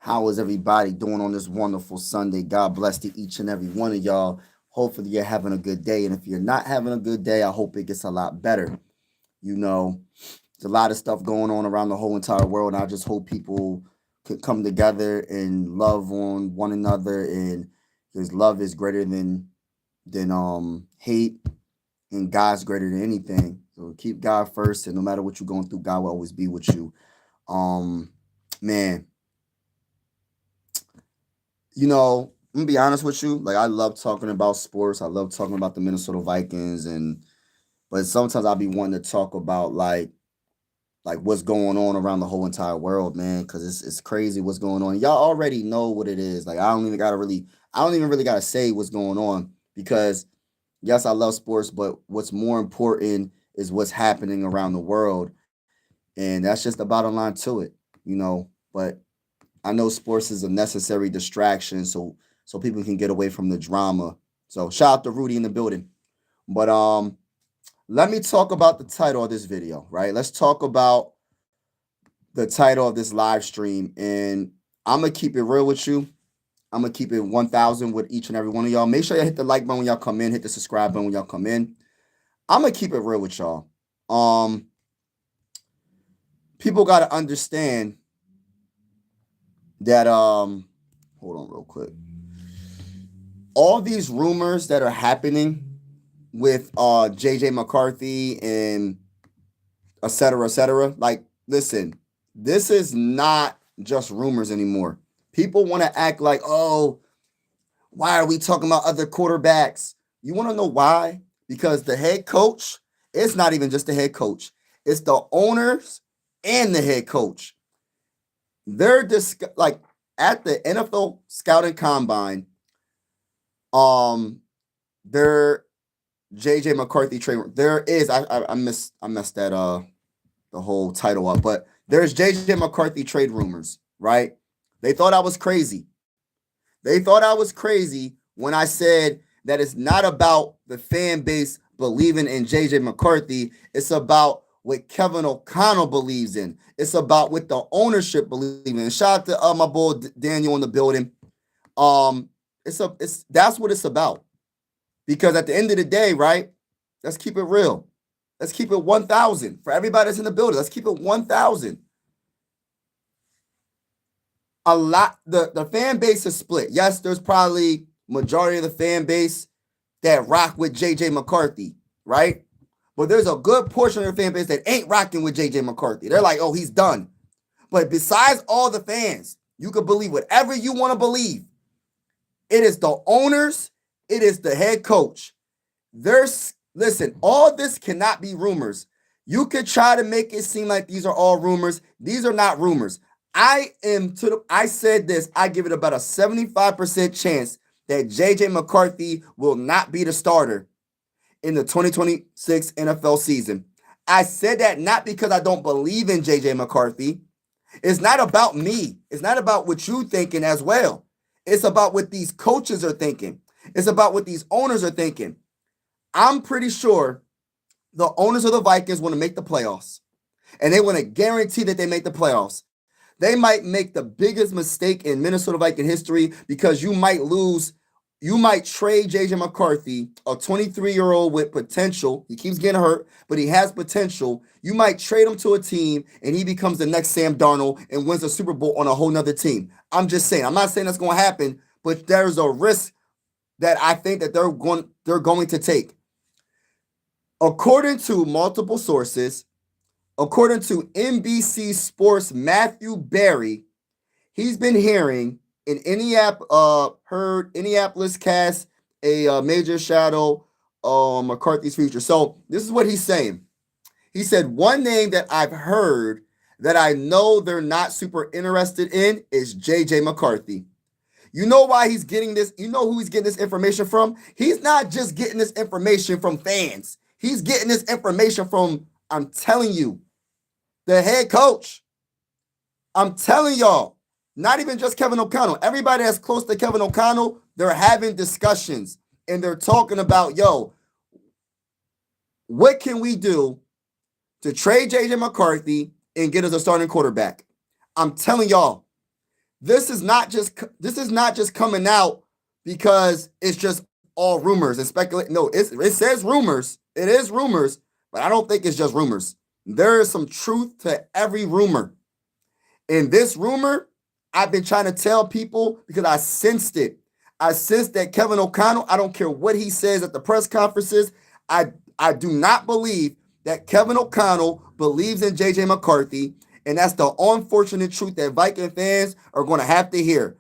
How is everybody doing on this wonderful Sunday? God bless to each and every one of y'all. Hopefully, you're having a good day. And if you're not having a good day, I hope it gets a lot better. You know, there's a lot of stuff going on around the whole entire world. And I just hope people could come together and love on one another. And because love is greater than hate, and God's greater than anything. So keep God first, and no matter what you're going through, God will always be with you. Um, man, I'm gonna be honest with you. Like I love talking about sports. I love talking about the Minnesota Vikings, but sometimes I'll be wanting to talk about like what's going on around the whole entire world, man, because it's crazy what's going on. Y'all already know what it is. Like I don't even really gotta say what's going on because yes, I love sports, but what's more important is what's happening around the world, and that's just the bottom line to it. But I know sports is a necessary distraction, so people can get away from the drama. So shout out to Rudy in the building. But let me talk about the title of this video, right? Let's talk about the title of this live stream, and I'm gonna keep it real with you. I'm gonna keep it 1,000 with each and every one of y'all. Make sure you hit the like button when y'all come in, hit the subscribe button when y'all come in. I'm gonna keep it real with y'all. Um, People gotta understand that hold on real quick. All these rumors that are happening with JJ McCarthy and et cetera, like listen, this is not just rumors anymore. People want to act like, oh, why are we talking about other quarterbacks? You want to know why? Because the head coach, it's not even just the head coach, it's the owners and the head coach. They're like at the NFL scouting combine, um, there JJ McCarthy trade. There is I messed that the whole title up, but there's JJ McCarthy trade rumors, right? They thought I was crazy. They thought I was crazy when I said that it's not about the fan base believing in JJ McCarthy. It's about what Kevin O'Connell believes in. It's about what the ownership believes in. Shout out to my boy Daniel in the building. Um, it's that's what it's about. Because at the end of the day, right? Let's keep it real. Let's keep it 1,000 for everybody that's in the building. Let's keep it 1,000. A lot, the fan base is split. Yes, there's probably majority of the fan base that rock with JJ McCarthy, right? But there's a good portion of the fan base that ain't rocking with JJ McCarthy. They're like, oh, he's done. But besides all the fans, you can believe whatever you want to believe. It is the owners, it is the head coach. Listen, all this cannot be rumors. You could try to make it seem like these are all rumors. These are not rumors. I said this, I give it about a 75% chance that JJ McCarthy will not be the starter in the 2026 NFL season. I said that not because I don't believe in JJ McCarthy. It's not about me. It's not about what you thinking as well. It's about what these coaches are thinking. It's about what these owners are thinking. I'm pretty sure the owners of the Vikings want to make the playoffs, and they want to guarantee that they make the playoffs. They might make the biggest mistake in Minnesota Viking history because you might trade JJ McCarthy, a 23-year-old with potential. He keeps getting hurt, but he has potential. You might trade him to a team and he becomes the next Sam Darnold and wins a Super Bowl on a whole nother team. I'm just saying. I'm not saying that's going to happen, but there's a risk that I think that they're going to take. According to multiple sources, according to NBC Sports' Matthew Berry, he's been hearing in heard Indianapolis cast a major shadow McCarthy's future. So this is what he's saying. He said, one name that I've heard that I know they're not super interested in is JJ McCarthy. You know why he's getting this? You know who he's getting this information from? He's not just getting this information from fans. He's getting this information from, I'm telling you, the head coach. I'm telling y'all, not even just Kevin O'Connell. Everybody that's close to Kevin O'Connell, they're having discussions and they're talking about, yo, what can we do to trade JJ McCarthy and get us a starting quarterback? I'm telling y'all, this is not just coming out because it's just all rumors and speculate. No, it says rumors. It is rumors, but I don't think it's just rumors. There is some truth to every rumor. In this rumor, I've been trying to tell people because I sensed it. I sensed that Kevin O'Connell, I don't care what he says at the press conferences, I do not believe that Kevin O'Connell believes in JJ McCarthy, and that's the unfortunate truth that Viking fans are going to have to hear.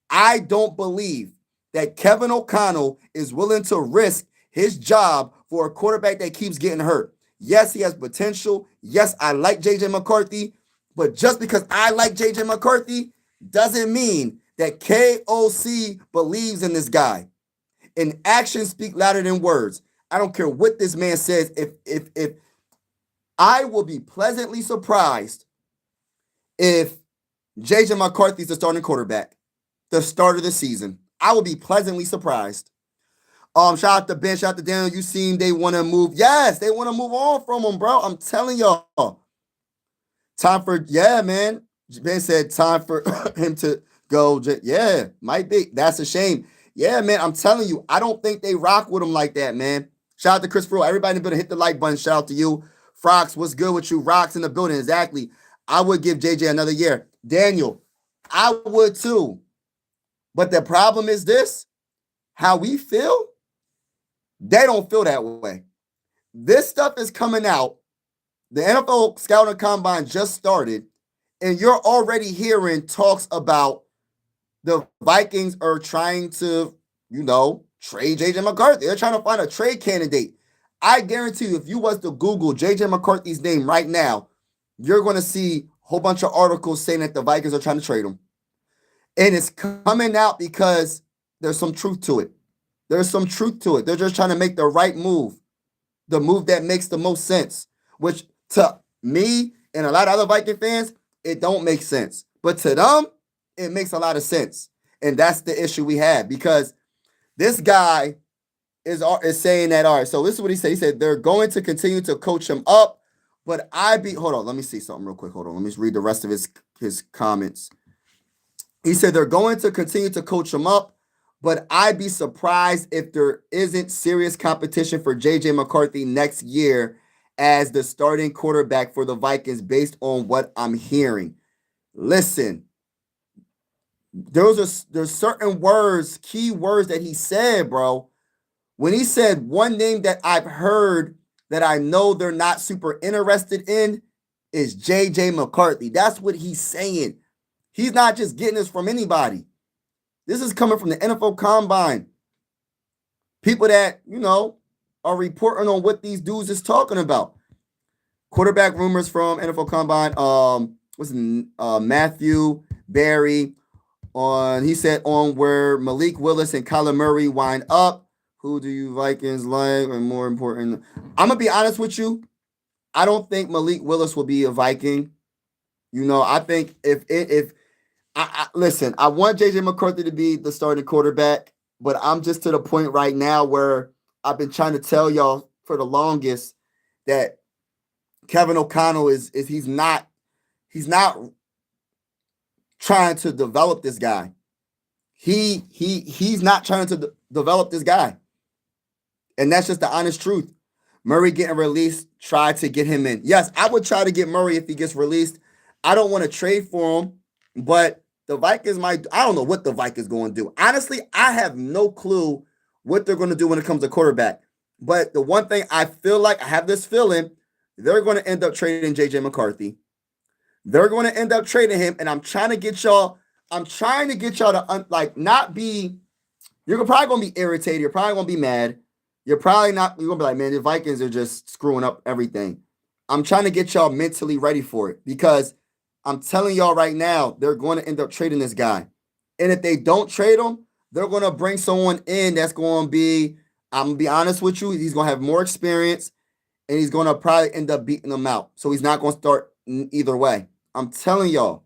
I don't believe that Kevin O'Connell is willing to risk his job for a quarterback that keeps getting hurt. Yes, he has potential. Yes, I like JJ McCarthy, but just because I like JJ McCarthy doesn't mean that KOC believes in this guy. And actions speak louder than words. I don't care what this man says. If I will be pleasantly surprised if JJ McCarthy is the starting quarterback, the start of the season. I will be pleasantly surprised. Shout out to Ben, shout out to Daniel. You seen they want to move. Yes, they want to move on from him, bro. I'm telling y'all. Time for, yeah, man. Ben said time for him to go. Yeah, might be. That's a shame. Yeah, man, I'm telling you, I don't think they rock with him like that, man. Shout out to Chris Fro. Everybody better hit the like button. Shout out to you. Frox, what's good with you? Rocks in the building. Exactly. I would give JJ another year. Daniel, I would too. But the problem is this. How we feel, they don't feel that way. This stuff is coming out. The NFL Scouting Combine just started, and you're already hearing talks about the Vikings are trying to, trade JJ McCarthy. They're trying to find a trade candidate. I guarantee you, if you was to Google JJ McCarthy's name right now, you're going to see a whole bunch of articles saying that the Vikings are trying to trade him. And it's coming out because there's some truth to it. There's some truth to it. They're just trying to make the right move, the move that makes the most sense, which to me and a lot of other Viking fans, it don't make sense. But to them, it makes a lot of sense. And that's the issue we have because this guy is saying that, all right, so this is what he said. He said they're going to continue to coach him up, but hold on, let me see something real quick. Hold on, let me read the rest of his comments. He said they're going to continue to coach him up, but I'd be surprised if there isn't serious competition for JJ McCarthy next year as the starting quarterback for the Vikings based on what I'm hearing. Listen, there's certain words, key words that he said, bro. When he said one name that I've heard that I know they're not super interested in is JJ McCarthy. That's what he's saying. He's not just getting this from anybody. This is coming from the NFL Combine. People that, are reporting on what these dudes is talking about. Quarterback rumors from NFL Combine. Matthew Berry he said on where Malik Willis and Kyler Murray wind up. Who do you Vikings like? And more important, I'm gonna be honest with you. I don't think Malik Willis will be a Viking. I think if listen, I want JJ McCarthy to be the starting quarterback, but I'm just to the point right now where I've been trying to tell y'all for the longest that Kevin O'Connell he's not trying to develop this guy. He's not trying to develop this guy. And that's just the honest truth. Murray getting released, try to get him in. Yes, I would try to get Murray if he gets released. I don't want to trade for him, but the Vikings I don't know what the Vikings going to do. Honestly, I have no clue what they're going to do when it comes to quarterback. But the one thing I feel like, I have this feeling, they're going to end up trading JJ McCarthy. They're going to end up trading him, and I'm trying to get y'all to not be, you're probably going to be irritated. You're probably going to be mad. You're going to be like, man, the Vikings are just screwing up everything. I'm trying to get y'all mentally ready for it because I'm telling y'all right now, they're going to end up trading this guy. And if they don't trade him, they're going to bring someone in that's going to be, I'm going to be honest with you, he's going to have more experience and he's going to probably end up beating them out. So he's not going to start either way. I'm telling y'all,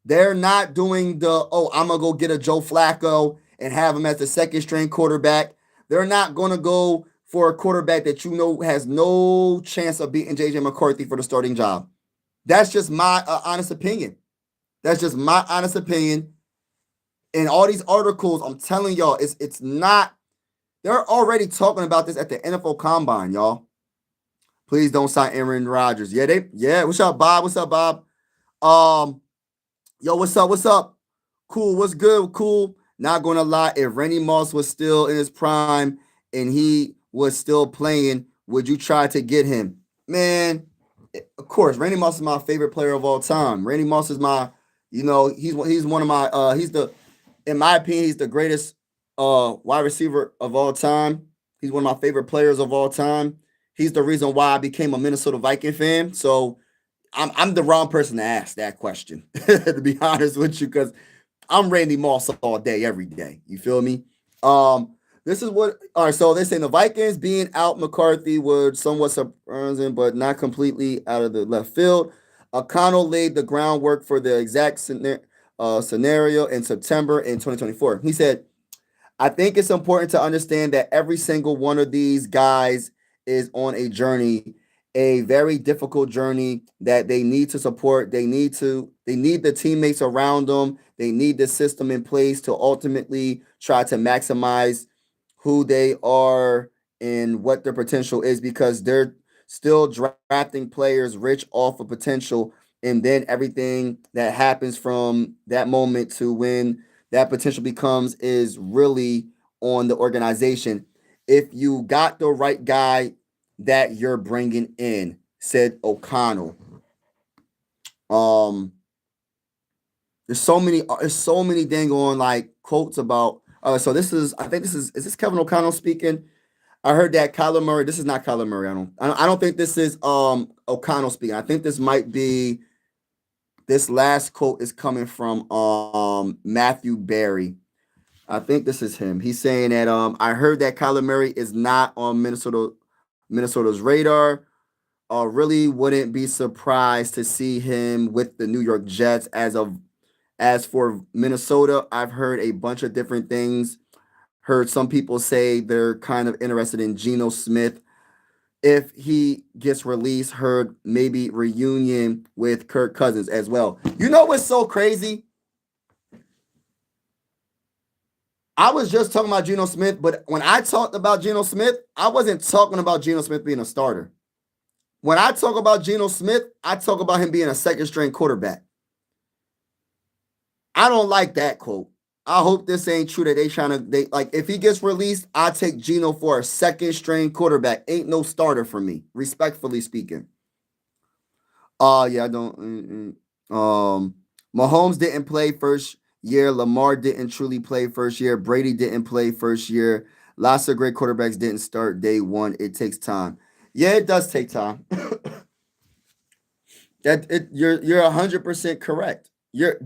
they're not doing I'm going to go get a Joe Flacco and have him as the second string quarterback. They're not going to go for a quarterback that has no chance of beating JJ McCarthy for the starting job. That's just my honest opinion. That's just my honest opinion. And all these articles, I'm telling y'all, it's not. They're already talking about this at the NFL Combine, y'all. Please don't sign Aaron Rodgers. Yeah. What's up, Bob? What's up, Bob? Yo, what's up? What's up? Cool. What's good? Cool. Not gonna lie, if Randy Moss was still in his prime and he was still playing, would you try to get him? Man, of course, Randy Moss is my favorite player of all time. Randy Moss is my, he's one of my in my opinion, he's the greatest wide receiver of all time. He's one of my favorite players of all time. He's the reason why I became a Minnesota Viking fan. So I'm the wrong person to ask that question, to be honest with you, because I'm Randy Moss all day, every day. You feel me? This is what. All right. So they're saying the Vikings being out McCarthy would somewhat surprising, but not completely out of the left field. O'Connell laid the groundwork for the exact scenario in September in 2024. He said, I think it's important to understand that every single one of these guys is on a journey, a very difficult journey that they need to support. They need the teammates around them. They need the system in place to ultimately try to maximize who they are and what their potential is, because they're still drafting players rich off of potential. And then everything that happens from that moment to when that potential becomes is really on the organization. If you got the right guy that you're bringing in, said O'Connell. There's so many dang on like quotes about. So I think is this Kevin O'Connell speaking? I heard that Kyler Murray. This is not Kyler Murray. I don't think this is O'Connell speaking. I think this might be. This last quote is coming from Matthew Berry. I think this is him. He's saying that I heard that Kyler Murray is not on Minnesota's radar. Really wouldn't be surprised to see him with the New York Jets. As for Minnesota, I've heard a bunch of different things. Heard some people say they're kind of interested in Geno Smith if he gets released. Heard maybe reunion with Kirk Cousins as well. You know what's so crazy? I was just talking about Geno Smith, but when I talked about Geno Smith, I wasn't talking about Geno Smith being a starter. When I talk about Geno Smith, I talk about him being a second-string quarterback. I don't like that quote. I hope this ain't true that if he gets released, I take Geno for a second-string quarterback. Ain't no starter for me, respectfully speaking. Yeah, I don't. Mahomes didn't play first year. Lamar didn't truly play first year. Brady didn't play first year. Lots of great quarterbacks didn't start day one. It takes time. Yeah, it does take time. You're 100% correct. You're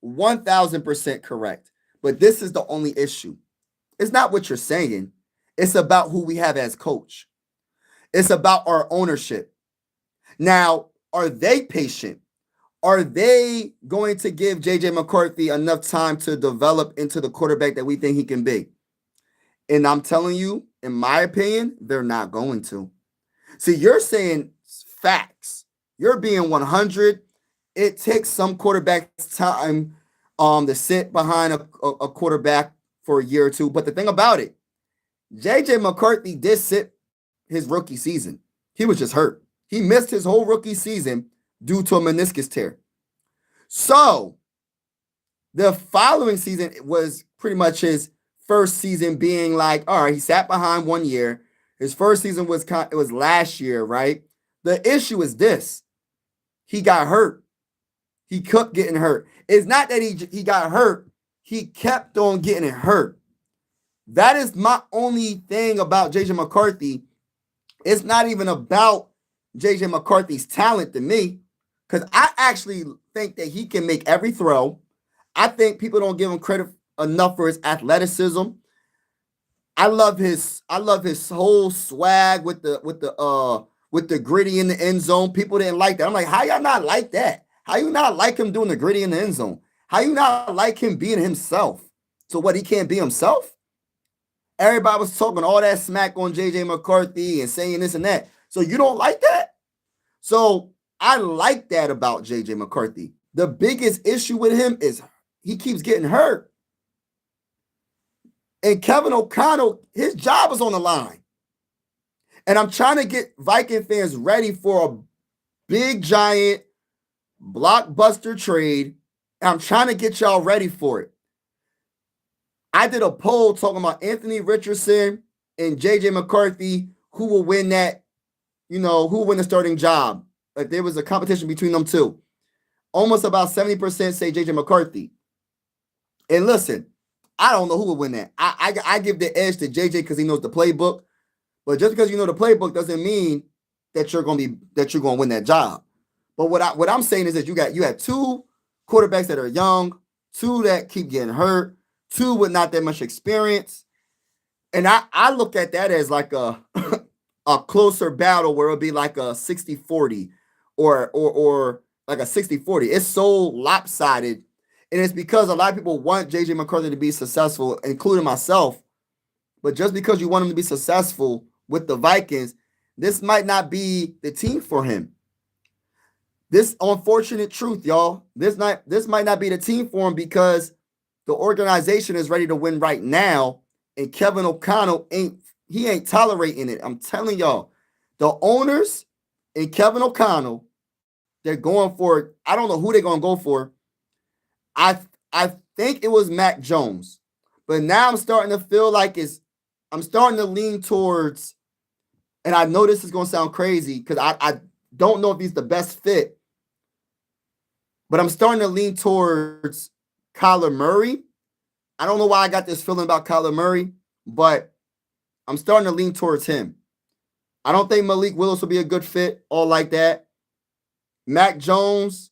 1000% correct. But this is the only issue. It's not what you're saying. It's about who we have as coach. It's about our ownership. Now, are they patient? Are they going to give JJ McCarthy enough time to develop into the quarterback that we think he can be? And I'm telling you, in my opinion, they're not going to. See, you're saying facts. You're being 100. It takes some quarterbacks time to sit behind a quarterback for a year or two. But the thing about it, JJ McCarthy did sit his rookie season. He was just hurt. He missed his whole rookie season due to a meniscus tear. So the following season was pretty much his first season being like, all right, he sat behind 1 year. His first season was last year, right? The issue is this. He got hurt. He kept getting hurt. It's not that he got hurt. He kept on getting hurt. That is my only thing about JJ McCarthy. It's not even about JJ McCarthy's talent to me, because I actually think that he can make every throw. I think people don't give him credit enough for his athleticism. I love his whole swag with the gritty in the end zone. People didn't like that. I'm like, how y'all not like that? How you not like him doing the gritty in the end zone? How you not like him being himself? So what, he can't be himself? Everybody was talking all that smack on JJ McCarthy and saying this and that. So you don't like that? So I like that about JJ McCarthy. The biggest issue with him is he keeps getting hurt. And Kevin O'Connell, his job is on the line. And I'm trying to get Viking fans ready for a big, giant, blockbuster trade. And I'm trying to get y'all ready for it. I did a poll talking about Anthony Richardson and JJ McCarthy, who will win that, who will win the starting job. Like there was a competition between them two. Almost about 70% say JJ McCarthy. And listen, I don't know who will win that. I give the edge to JJ because he knows the playbook. But just because you know the playbook doesn't mean that you're going to win that job. But what I'm saying is that you have two quarterbacks that are young, two that keep getting hurt, two with not that much experience. And I look at that as like a a closer battle where it'll be like a 60-40 or like a 60-40. It's so lopsided. And it's because a lot of people want JJ McCarthy to be successful, including myself. But just because you want him to be successful with the Vikings, this might not be the team for him. This unfortunate truth, y'all. This might not be the team for him because the organization is ready to win right now, and Kevin O'Connell ain't tolerating it. I'm telling y'all, the owners and Kevin O'Connell, they're going for it. I don't know who they're going to go for. I think it was Mac Jones, but now I'm starting to feel like I'm starting to lean towards, and I know this is going to sound crazy because I don't know if he's the best fit, but I'm starting to lean towards Kyler Murray. I don't know why I got this feeling about Kyler Murray, but I'm starting to lean towards him. I don't think Malik Willis will be a good fit, all like that. Mac Jones,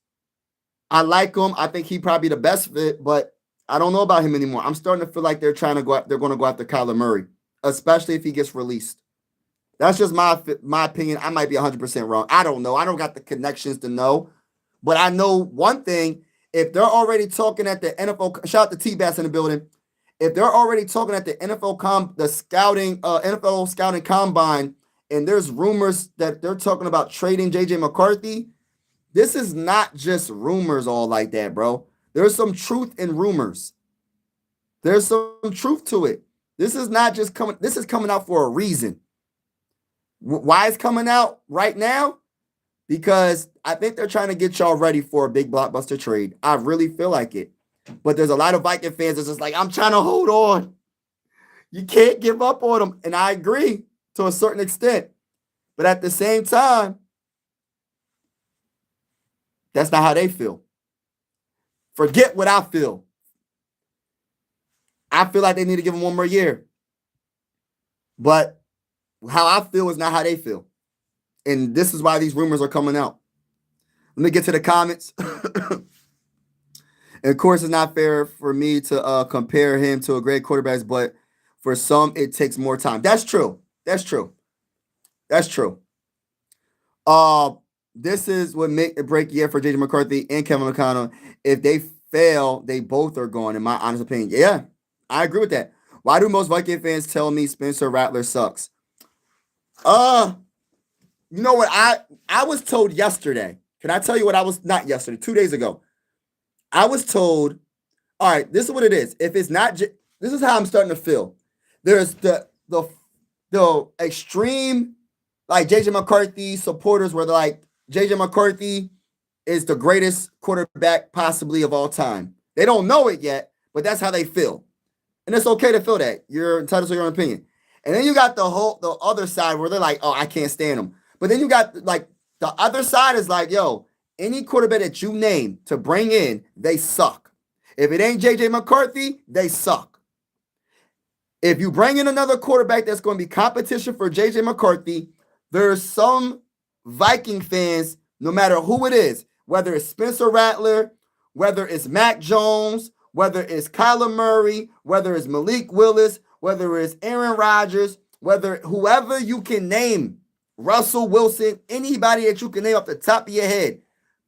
I like him. I think he'd probably be the best fit, but I don't know about him anymore. I'm starting to feel like they're going to go after Kyler Murray, especially if he gets released. That's just my opinion. I might be 100% wrong. I don't know. I don't got the connections to know. But I know one thing. If they're already talking at the NFL, shout out to T-Bass in the building. If they're already talking at the NFL scouting combine, and there's rumors that they're talking about trading JJ McCarthy, this is not just rumors all like that, bro. There's some truth in rumors. There's some truth to it. This is not just coming. This is coming out for a reason. Why it's coming out right now? Because I think they're trying to get y'all ready for a big blockbuster trade. I really feel like it. But there's a lot of Viking fans that's just like, I'm trying to hold on. You can't give up on them. And I agree to a certain extent. But at the same time, that's not how they feel. Forget what I feel. I feel like they need to give him one more year. But how I feel is not how they feel. And this is why these rumors are coming out. Let me get to the comments. And of course, it's not fair for me to compare him to a great quarterback, but for some, it takes more time. That's true. That's true. That's true. This is what make or break year for JJ McCarthy and Kevin O'Connell. If they fail, they both are gone, in my honest opinion. Yeah, I agree with that. Why do most Viking fans tell me Spencer Rattler sucks? You know what? I was told yesterday. Can I tell you what I was, not yesterday, 2 days ago? I was told, all right, this is what it is. If it's not, this is how I'm starting to feel. There's the extreme, like JJ McCarthy supporters where they're like, JJ McCarthy is the greatest quarterback possibly of all time. They don't know it yet, but that's how they feel. And it's okay to feel that. You're entitled to your own opinion. And then you got the other side where they're like, oh, I can't stand him. But then you got like the other side is like, yo, any quarterback that you name to bring in, they suck. If it ain't JJ McCarthy, they suck. If you bring in another quarterback that's going to be competition for JJ McCarthy, there's some Viking fans, no matter who it is, whether it's Spencer Rattler, whether it's Mac Jones, whether it's Kyler Murray, whether it's Malik Willis, whether it's Aaron Rodgers, whether whoever you can name, Russell Wilson, anybody that you can name off the top of your head,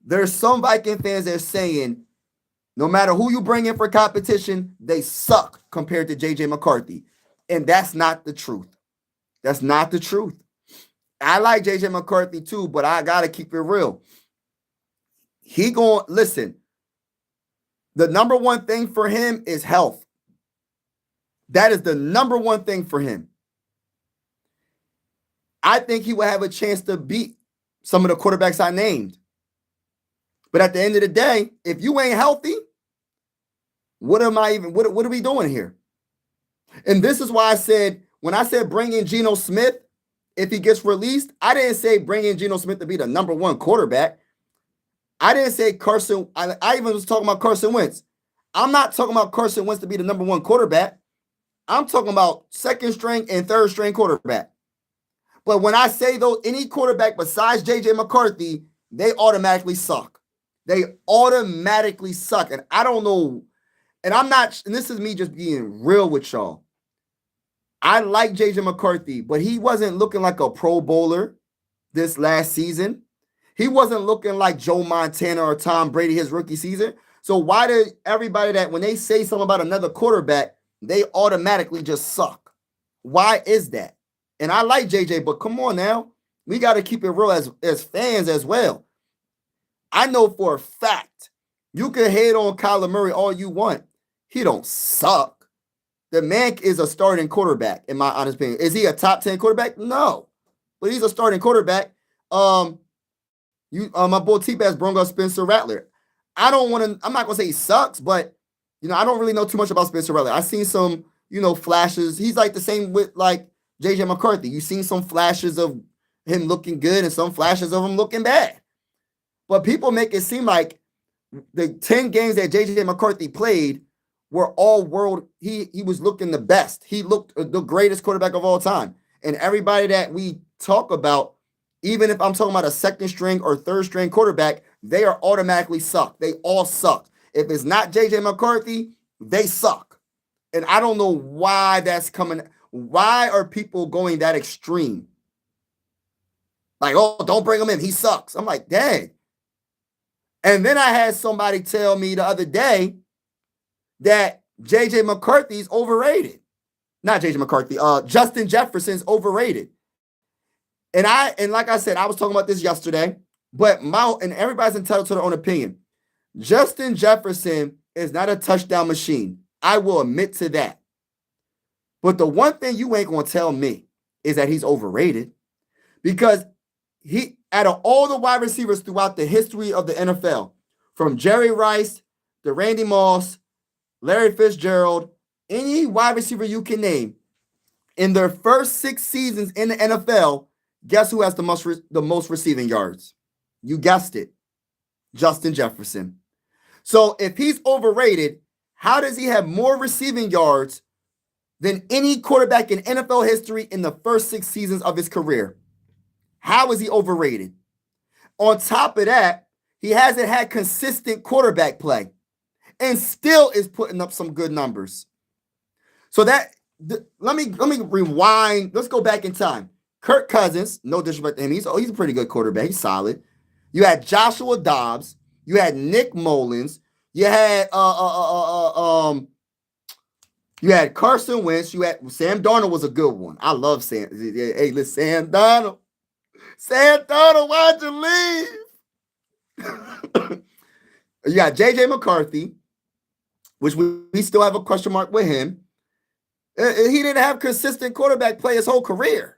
there's some Viking fans that are saying, no matter who you bring in for competition, they suck compared to JJ McCarthy. And that's not the truth. That's not the truth. I like JJ McCarthy too, but I got to keep it real. Listen, The number one thing for him is health. That is the number one thing for him. I think he will have a chance to beat some of the quarterbacks I named. But at the end of the day, if you ain't healthy, what are we doing here? And this is why I said, when I said bring in Geno Smith, if he gets released, I didn't say bring in Geno Smith to be the number one quarterback. I didn't say Carson. I even was talking about Carson Wentz. I'm not talking about Carson Wentz to be the number one quarterback. I'm talking about second string and third string quarterback. But when I say though, any quarterback besides JJ McCarthy, they automatically suck. They automatically suck. And I don't know. And I'm not, and this is me just being real with y'all. I like JJ McCarthy, but he wasn't looking like a Pro Bowler this last season. He wasn't looking like Joe Montana or Tom Brady his rookie season. So why did everybody that when they say something about another quarterback, they automatically just suck? Why is that? And I like JJ, but come on now. We got to keep it real as fans as well. I know for a fact you can hate on Kyler Murray all you want. He don't suck. The man is a starting quarterback, in my honest opinion. Is he a top 10 quarterback? No. But he's a starting quarterback. My boy T-Bass brought up Spencer Rattler. I'm not gonna say he sucks, but I don't really know too much about Spencer Rattler. I've seen some, flashes. He's like the same with like JJ McCarthy. You've seen some flashes of him looking good and some flashes of him looking bad. But people make it seem like the 10 games that JJ McCarthy played were all world. He was looking the best. He looked the greatest quarterback of all time. And everybody that we talk about, even if I'm talking about a second string or third string quarterback, they are automatically suck. They all suck. If it's not JJ McCarthy, they suck. And I don't know why that's coming. Why are people going that extreme? Like, oh, don't bring him in. He sucks. I'm like, dang. And then I had somebody tell me the other day that JJ McCarthy's overrated. Not JJ McCarthy. Justin Jefferson's overrated. And like I said, I was talking about this yesterday, but everybody's entitled to their own opinion. Justin Jefferson is not a touchdown machine. I will admit to that. But the one thing you ain't going to tell me is that he's overrated, because he, out of all the wide receivers throughout the history of the NFL, from Jerry Rice to Randy Moss, Larry Fitzgerald, any wide receiver you can name, in their first 6 seasons in the NFL, guess who has the most receiving yards? You guessed it, Justin Jefferson. So if he's overrated, how does he have more receiving yards than any quarterback in NFL history in the first 6 seasons of his career? How is he overrated? On top of that, he hasn't had consistent quarterback play and still is putting up some good numbers. So let me rewind. Let's go back in time. Kirk Cousins, no disrespect to him, he's a pretty good quarterback. He's solid. You had Joshua Dobbs. You had Nick Mullins. You had Carson Wentz. You had Sam Darnold was a good one. I love Sam. Hey, listen, Sam Darnold. Sam Darnold, why'd you leave? You got JJ McCarthy, which we still have a question mark with him. He didn't have consistent quarterback play his whole career.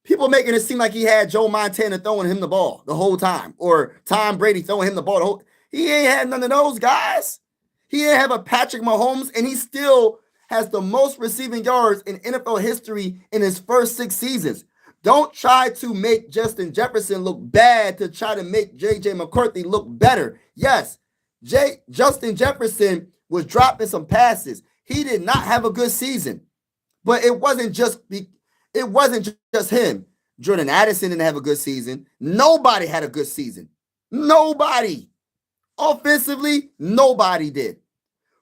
People making it seem like he had Joe Montana throwing him the ball the whole time, or Tom Brady throwing him the ball. He ain't had none of those guys. He didn't have a Patrick Mahomes, and he still has the most receiving yards in NFL history in his first 6 seasons. Don't try to make Justin Jefferson look bad to try to make JJ McCarthy look better. Yes, Justin Jefferson was dropping some passes. He did not have a good season, but it wasn't just him. Jordan Addison didn't have a good season. Nobody had a good season. Nobody. Offensively, nobody did.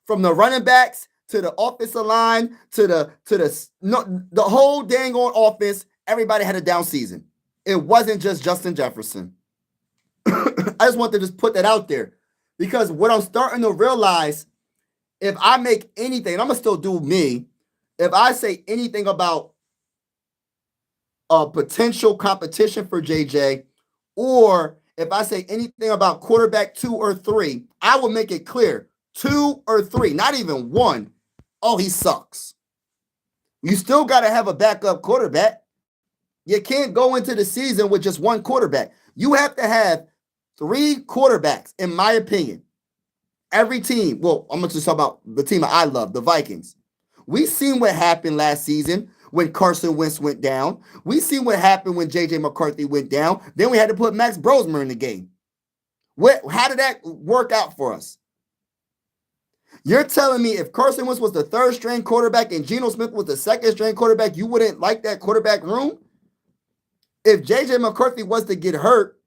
From the running backs to the offensive line to the whole dang on offense, everybody had a down season. It wasn't just Justin Jefferson. I just want to just put that out there, because what I'm starting to realize, if I make anything, and I'm going to still do me, if I say anything about a potential competition for JJ, or if I say anything about quarterback 2 or 3, I will make it clear 2 or 3, not even 1, oh, he sucks. You still got to have a backup quarterback. You can't go into the season with just one quarterback. You have to have 3 quarterbacks, in my opinion. Every team, well, I'm going to just talk about the team I love, the Vikings. We seen what happened last season when Carson Wentz went down. We seen what happened when JJ McCarthy went down. Then we had to put Max Brosmer in the game. How did that work out for us? You're telling me if Carson Wentz was the 3rd string quarterback and Geno Smith was the 2nd string quarterback, you wouldn't like that quarterback room? If JJ McCarthy was to get hurt,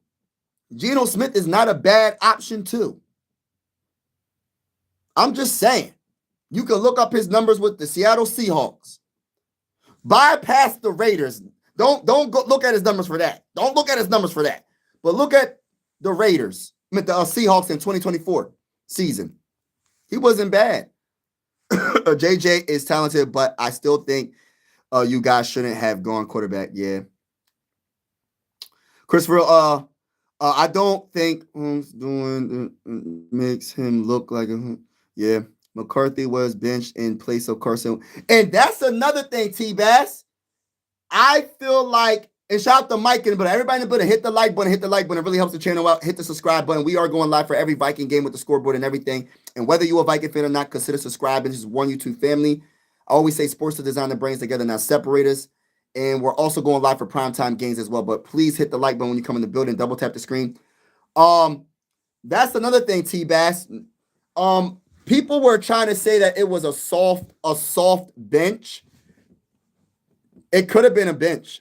Geno Smith is not a bad option too. I'm just saying. You can look up his numbers with the Seattle Seahawks. Bypass the Raiders. Don't go look at his numbers for that. Don't look at his numbers for that. But look at the Raiders, the Seahawks in 2024 season. He wasn't bad. JJ is talented, but I still think you guys shouldn't have gone quarterback. Yeah. Christopher, I don't think doing makes him look like a yeah. McCarthy was benched in place of Carson. And that's another thing, T-Bass. I feel like, and shout out to Mike, but everybody in the building, hit the like button. It really helps the channel out. Hit the subscribe button. We are going live for every Viking game with the scoreboard and everything. And whether you're a Viking fan or not, consider subscribing. This is one YouTube family. I always say sports to design the brains together, not separate us. And we're also going live for primetime games as well. But please hit the like button when you come in the building. Double tap the screen. That's another thing, T-Bass. People were trying to say that it was a soft bench. It could have been a bench.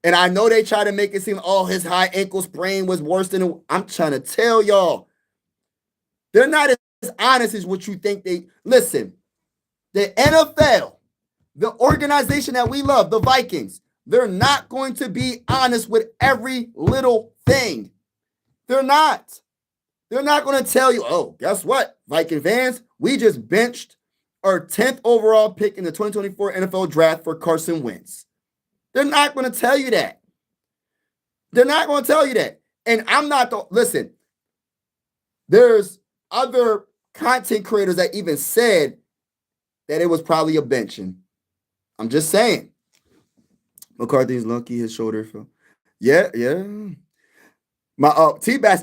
And I know they try to make it seem, oh, his high ankle sprain was worse than I'm trying to tell y'all. They're not as honest as what you think they. Listen, the NFL, the organization that we love, the Vikings, they're not going to be honest with every little thing. They're not. They're not going to tell you, oh, guess what, Viking fans? We just benched our 10th overall pick in the 2024 NFL draft for Carson Wentz. They're not going to tell you that. They're not going to tell you that. And I'm not, listen, there's other content creators that even said that it was probably a benching. I'm just saying. McCarthy's lucky his shoulder fell. Yeah. My T-Bass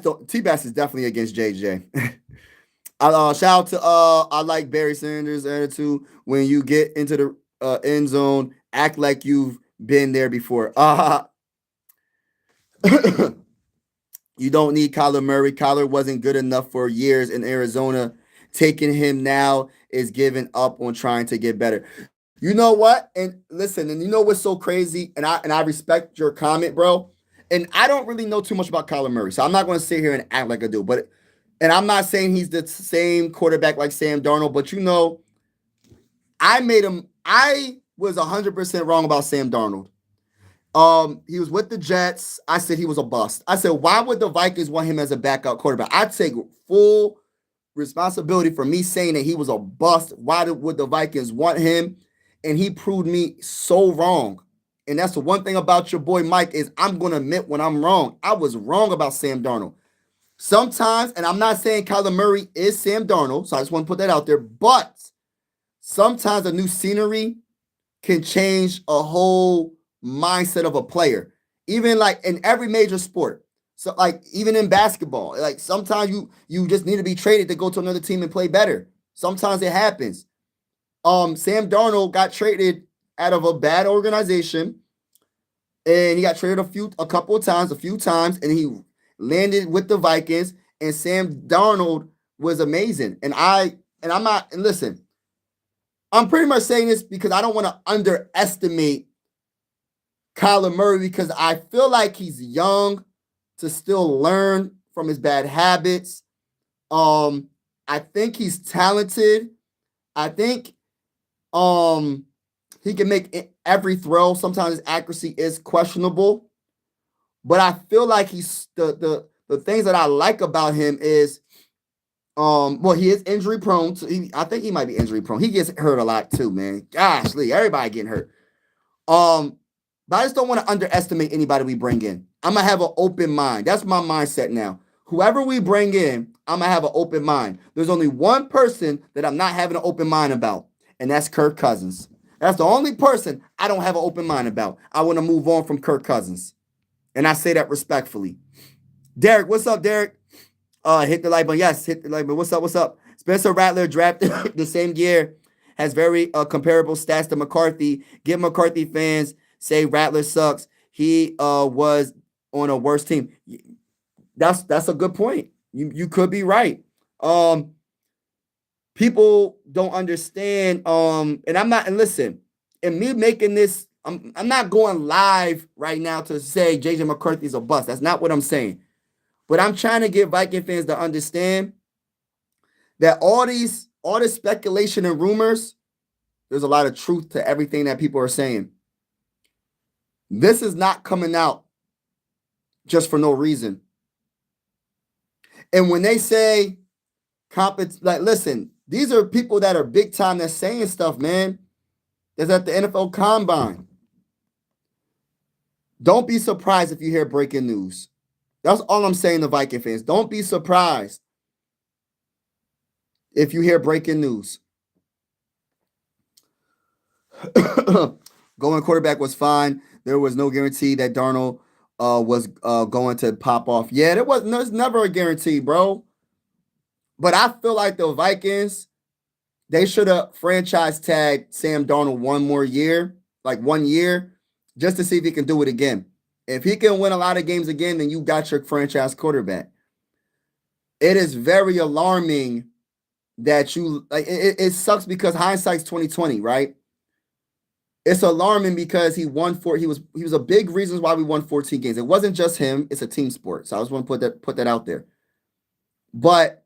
is definitely against JJ. Shout out to I like Barry Sanders' attitude. When you get into the end zone, act like you've been there before. You don't need Kyler Murray. Kyler wasn't good enough for years in Arizona. Taking him now is giving up on trying to get better. You know what? And listen, and you know what's so crazy? And I respect your comment, bro. And I don't really know too much about Kyler Murray, so I'm not going to sit here and act like I do. And I'm not saying he's the same quarterback like Sam Darnold, but you know, I was 100% wrong about Sam Darnold. He was with the Jets. I said he was a bust. I said, why would the Vikings want him as a backup quarterback? I take full responsibility for me saying that he was a bust. Why would the Vikings want him? And he proved me so wrong. And that's the one thing about your boy Mike is I'm going to admit when I'm wrong. I was wrong about Sam Darnold. Sometimes, and I'm not saying Kyler Murray is Sam Darnold, so I just want to put that out there, but sometimes a new scenery can change a whole mindset of a player, even like in every major sport. So like even in basketball, like sometimes you just need to be traded to go to another team and play better. Sometimes it happens. Sam Darnold got traded out of a bad organization, and he got traded a few times, and he landed with the Vikings, and Sam Darnold was amazing. And listen, I'm pretty much saying this because I don't want to underestimate Kyler Murray because I feel like he's young to still learn from his bad habits. I think he's talented. I think he can make every throw. Sometimes his accuracy is questionable. But I feel like he's the things that I like about him is he is injury prone. So I think he might be injury prone. He gets hurt a lot too, man. Gosh, Lee, everybody getting hurt. But I just don't want to underestimate anybody we bring in. I'm gonna have an open mind. That's my mindset now. Whoever we bring in, I'm going to have an open mind. There's only one person that I'm not having an open mind about, and that's Kirk Cousins. That's the only person I don't have an open mind about. I want to move on from Kirk Cousins. And I say that respectfully. Derek, what's up, Derek? Hit the like button. Yes, hit the like button. What's up? What's up? Spencer Rattler drafted the same year, has very comparable stats to McCarthy. Give McCarthy fans say Rattler sucks. He was on a worse team. That's a good point. You could be right. People don't understand. And I'm not. And listen, and me making this, I'm not going live right now to say JJ McCarthy's a bust. That's not what I'm saying. But I'm trying to get Viking fans to understand that all this speculation and rumors, there's a lot of truth to everything that people are saying. This is not coming out just for no reason. And when they say like, listen, these are people that are big time that's saying stuff, man. That's at the NFL Combine. Don't be surprised if you hear breaking news. That's all I'm saying to Viking fans. Don't be surprised if you hear breaking news. Going quarterback was fine. There was no guarantee that Darnold was going to pop off. Yeah, there's never a guarantee, bro. But I feel like the Vikings, they should have franchise tagged Sam Darnold one more year, like 1 year, just to see if he can do it again. If he can win a lot of games again, then you got your franchise quarterback. It is very alarming that you like. It sucks because hindsight's 2020, right? It's alarming because he won he was a big reason why we won 14 games. It wasn't just him; it's a team sport. So I just want to put that out there. But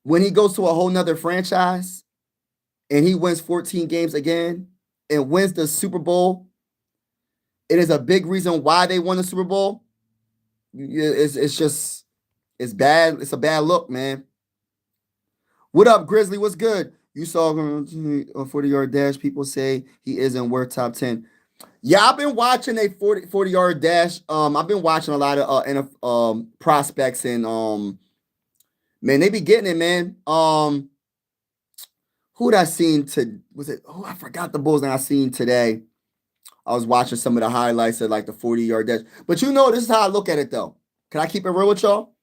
when he goes to a whole nother franchise and he wins 14 games again and wins the Super Bowl, it is a big reason why they won the Super Bowl. It's bad. It's a bad look, man. What up, Grizzly? What's good? You saw a 40-yard dash. People say he isn't worth top 10. Yeah, I've been watching a 40-yard dash. I've been watching a lot of prospects and man, they be getting it, man. Who'd I seen I forgot the Bulls that I seen today. I was watching some of the highlights of like the 40-yard dash. But this is how I look at it though. Can I keep it real with y'all?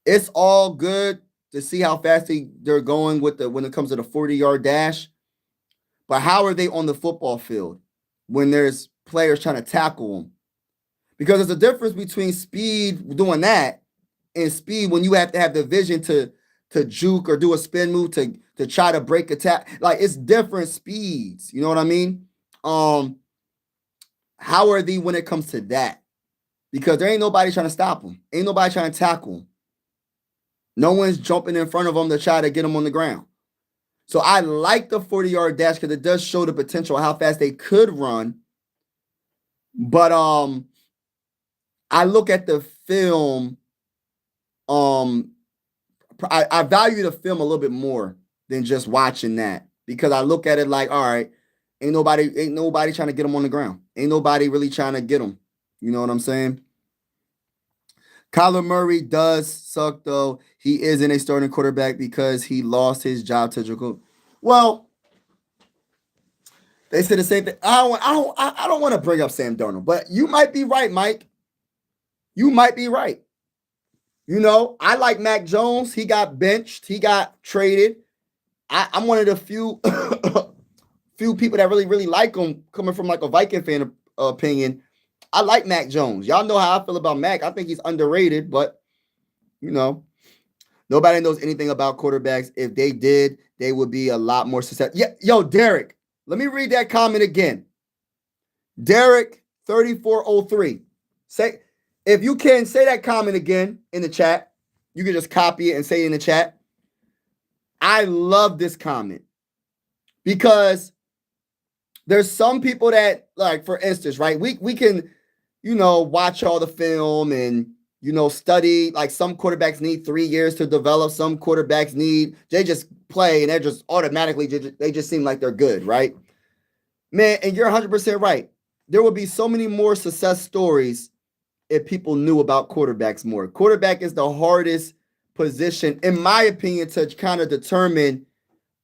It's all good to see how fast they're going when it comes to the 40-yard dash. But how are they on the football field when there's players trying to tackle them? Because there's a difference between speed doing that and speed when you have to have the vision to juke or do a spin move to try to break a tackle. Like, it's different speeds. You know what I mean? How are they when it comes to that? Because there ain't nobody trying to stop them. Ain't nobody trying to tackle them. No one's jumping in front of them to try to get them on the ground. So I like the 40-yard dash because it does show the potential of how fast they could run. But I look at the film. I value the film a little bit more than just watching that because I look at it like, all right, ain't nobody trying to get them on the ground. Ain't nobody really trying to get them. You know what I'm saying? Kyler Murray does suck, though. He isn't a starting quarterback because he lost his job to Jacob. Well, they said the same thing. I don't want to bring up Sam Darnold, but you might be right, Mike. You might be right. I like Mac Jones. He got benched. He got traded. I'm one of the few people that really, really like him coming from like a Viking fan opinion. I like Mac Jones. Y'all know how I feel about Mac. I think he's underrated, but, nobody knows anything about quarterbacks. If they did, they would be a lot more successful. Yeah, yo, Derek, let me read that comment again. Derek 3403. If you can say that comment again in the chat, you can just copy it and say it in the chat. I love this comment because there's some people that, like, for instance, right, we can, watch all the film and, study. Like, some quarterbacks need 3 years to develop. Some quarterbacks they just play and they're just automatically, they just seem like they're good, right? Man, and you're 100% right. There will be so many more success stories if people knew about quarterbacks more. Quarterback is the hardest position, in my opinion, to kind of determine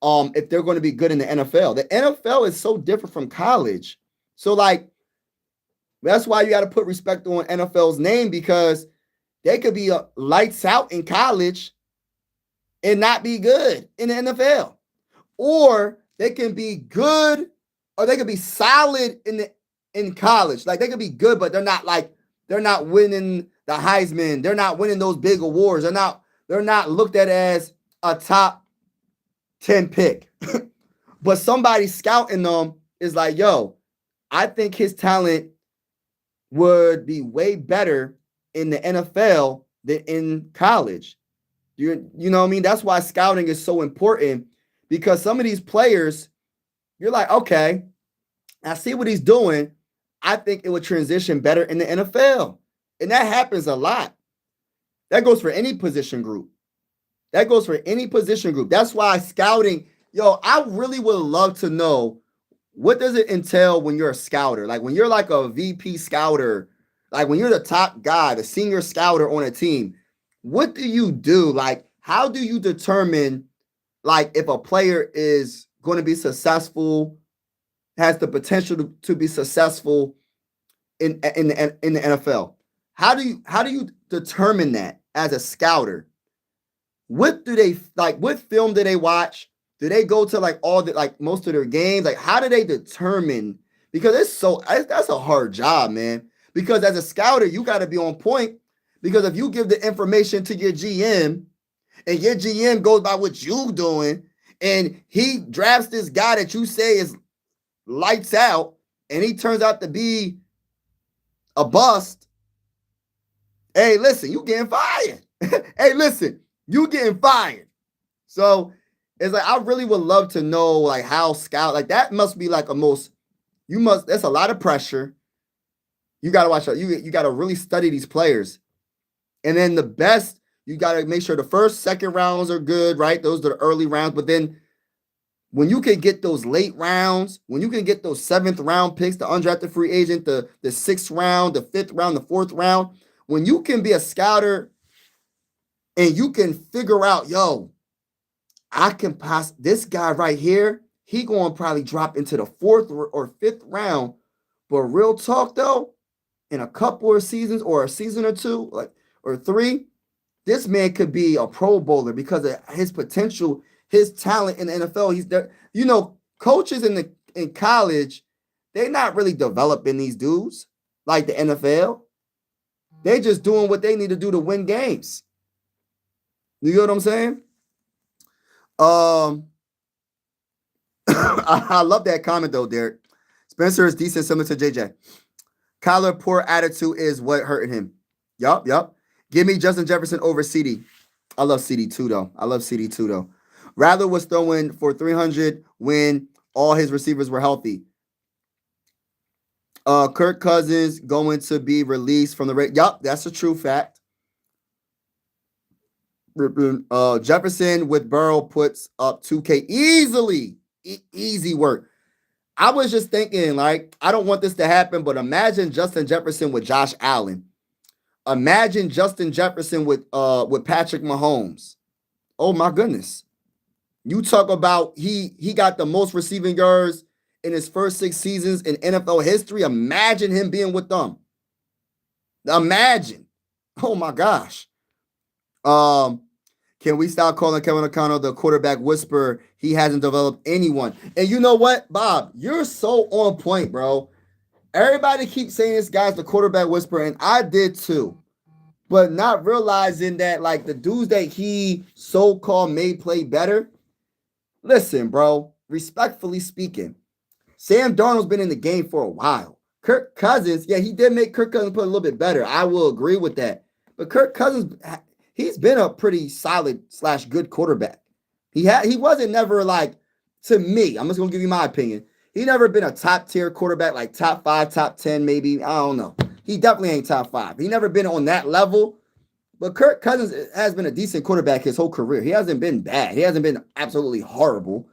if they're going to be good in the NFL. The NFL is so different from college. So, like, that's why you got to put respect on NFL's name, because they could be lights out in college and not be good in the NFL. Or they can be good, or they could be solid in college. Like, they could be good, but they're not winning the Heisman. They're not winning those big awards. They're not looked at as a top 10 pick. But somebody scouting them is like, yo, I think his talent would be way better in the NFL than in college. You know what I mean? That's why scouting is so important, because some of these players, you're like, okay, I see what he's doing. I think it would transition better in the NFL. And that happens a lot. That goes for any position group. That's why scouting, yo, I really would love to know, what does it entail when you're a scouter? Like, when you're like a VP scouter, like when you're the top guy, the senior scouter on a team, what do you do? Like, how do you determine, like, if a player is going to be successful, has the potential to be successful in the NFL? How do you determine that as a scouter? What do they like? What film do they watch? Do they go to like most of their games? Like, how do they determine? Because that's a hard job, man. Because as a scouter, you got to be on point. Because if you give the information to your GM and your GM goes by what you doing, and he drafts this guy that you say is lights out, and he turns out to be a bust, hey, listen, you getting fired. You getting fired. So it's like, I really would love to know, like, how scout, like, that must be like that's a lot of pressure. You got to watch out. You got to really study these players. And then you got to make sure the first, second rounds are good, right? Those are the early rounds. But then when you can get those late rounds, when you can get those 7th round picks, the undrafted free agent, the 6th round, the 5th round, the 4th round, when you can be a scouter and you can figure out, yo, I can pass this guy right here, he going to probably drop into the 4th or 5th round. But real talk, though, in a couple of seasons or a season or 2, like, or 3, this man could be a Pro Bowler because of his potential, his talent in the NFL. He's there. You know, coaches in college, they're not really developing these dudes like the NFL. They're just doing what they need to do to win games. You get what I'm saying? I love that comment though, Derek. Spencer is decent, similar to JJ. Kyler, poor attitude is what hurting him. Yup. Give me Justin Jefferson over CD. I love CD too, though. Rattler was throwing for 300 when all his receivers were healthy. Kirk Cousins going to be released from the rate. Yup, that's a true fact. Jefferson with Burrow puts up 2K easily. Easy work. I was just thinking, like, I don't want this to happen, but imagine Justin Jefferson with Josh Allen. Imagine Justin Jefferson with Patrick Mahomes. Oh my goodness. You talk about he got the most receiving yards in his first 6 seasons in NFL history. Imagine him being with them. Imagine. Oh my gosh. Can we stop calling Kevin O'Connell the quarterback whisperer? He hasn't developed anyone. And you know what, Bob? You're so on point, bro. Everybody keeps saying this guy's the quarterback whisperer, and I did too. But not realizing that, like, the dudes that he so-called made play better. Listen, bro, respectfully speaking, Sam Darnold's been in the game for a while. Kirk Cousins, yeah, he did make Kirk Cousins play a little bit better. I will agree with that. But Kirk Cousins, he's been a pretty solid / good quarterback. He wasn't never, like, to me, I'm just going to give you my opinion. He never been a top tier quarterback, like top 5, top 10, maybe. I don't know. He definitely ain't top 5. He never been on that level. But Kirk Cousins has been a decent quarterback his whole career. He hasn't been bad. He hasn't been absolutely horrible.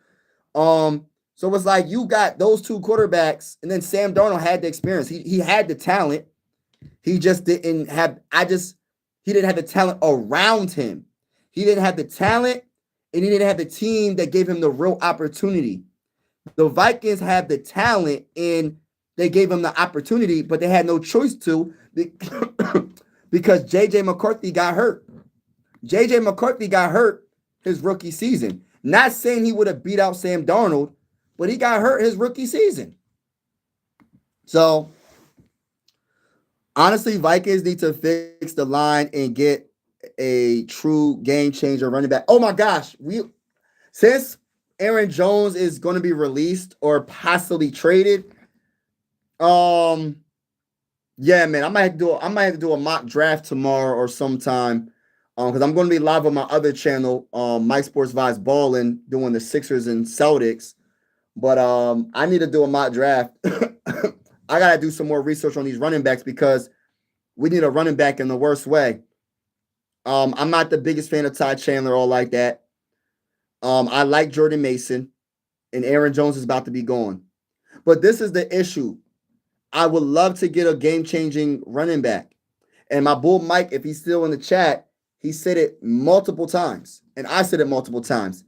So it's like you got those 2 quarterbacks, and then Sam Darnold had the experience. He had the talent. He just didn't have. He didn't have the talent around him. He didn't have the talent, and he didn't have the team that gave him the real opportunity. The Vikings have the talent, and they gave him the opportunity, but they had no choice to because JJ McCarthy got hurt. JJ McCarthy got hurt his rookie season. Not saying he would have beat out Sam Darnold, but he got hurt his rookie season. So, honestly, Vikings need to fix the line and get a true game changer running back. Oh my gosh, since Aaron Jones is going to be released or possibly traded, yeah, man, I might have to do a mock draft tomorrow or sometime. Because I'm going to be live on my other channel, Mike Sports Vibes Ballin', doing the Sixers and Celtics. But I need to do a mock draft. I got to do some more research on these running backs because we need a running back in the worst way. I'm not the biggest fan of Ty Chandler, all like that. I like Jordan Mason, and Aaron Jones is about to be gone. But this is the issue. I would love to get a game-changing running back. And my bull Mike, if he's still in the chat, he said it multiple times, and I said it multiple times.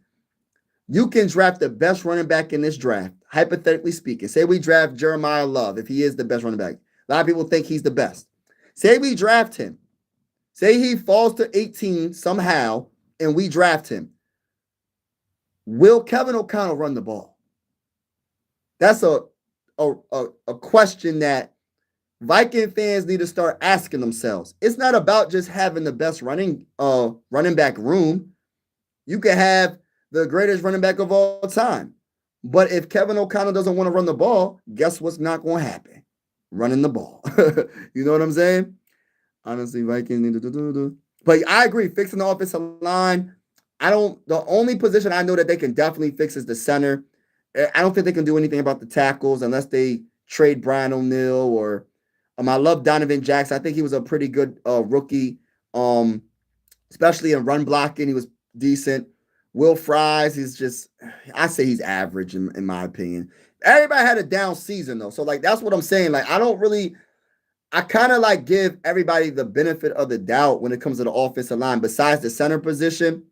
You can draft the best running back in this draft, hypothetically speaking. Say we draft Jeremiah Love, if he is the best running back. A lot of people think he's the best. Say we draft him. Say he falls to 18 somehow, and we draft him. Will Kevin O'Connell run the ball? That's a question that Viking fans need to start asking themselves. It's not about just having the best running back room. You can have the greatest running back of all time. But if Kevin O'Connell doesn't want to run the ball, guess what's not going to happen? Running the ball. You know what I'm saying? Honestly, Vikings need to do. But I agree, fixing the offensive line. The only position I know that they can definitely fix is the center. I don't think they can do anything about the tackles unless they trade Brian O'Neill or I love Donovan Jackson. I think he was a pretty good rookie, especially in run blocking. He was decent. Will Fries is I say he's average in my opinion. Everybody had a down season though. So like, that's what I'm saying. Like, I kind of like give everybody the benefit of the doubt when it comes to the offensive line. Besides the center position,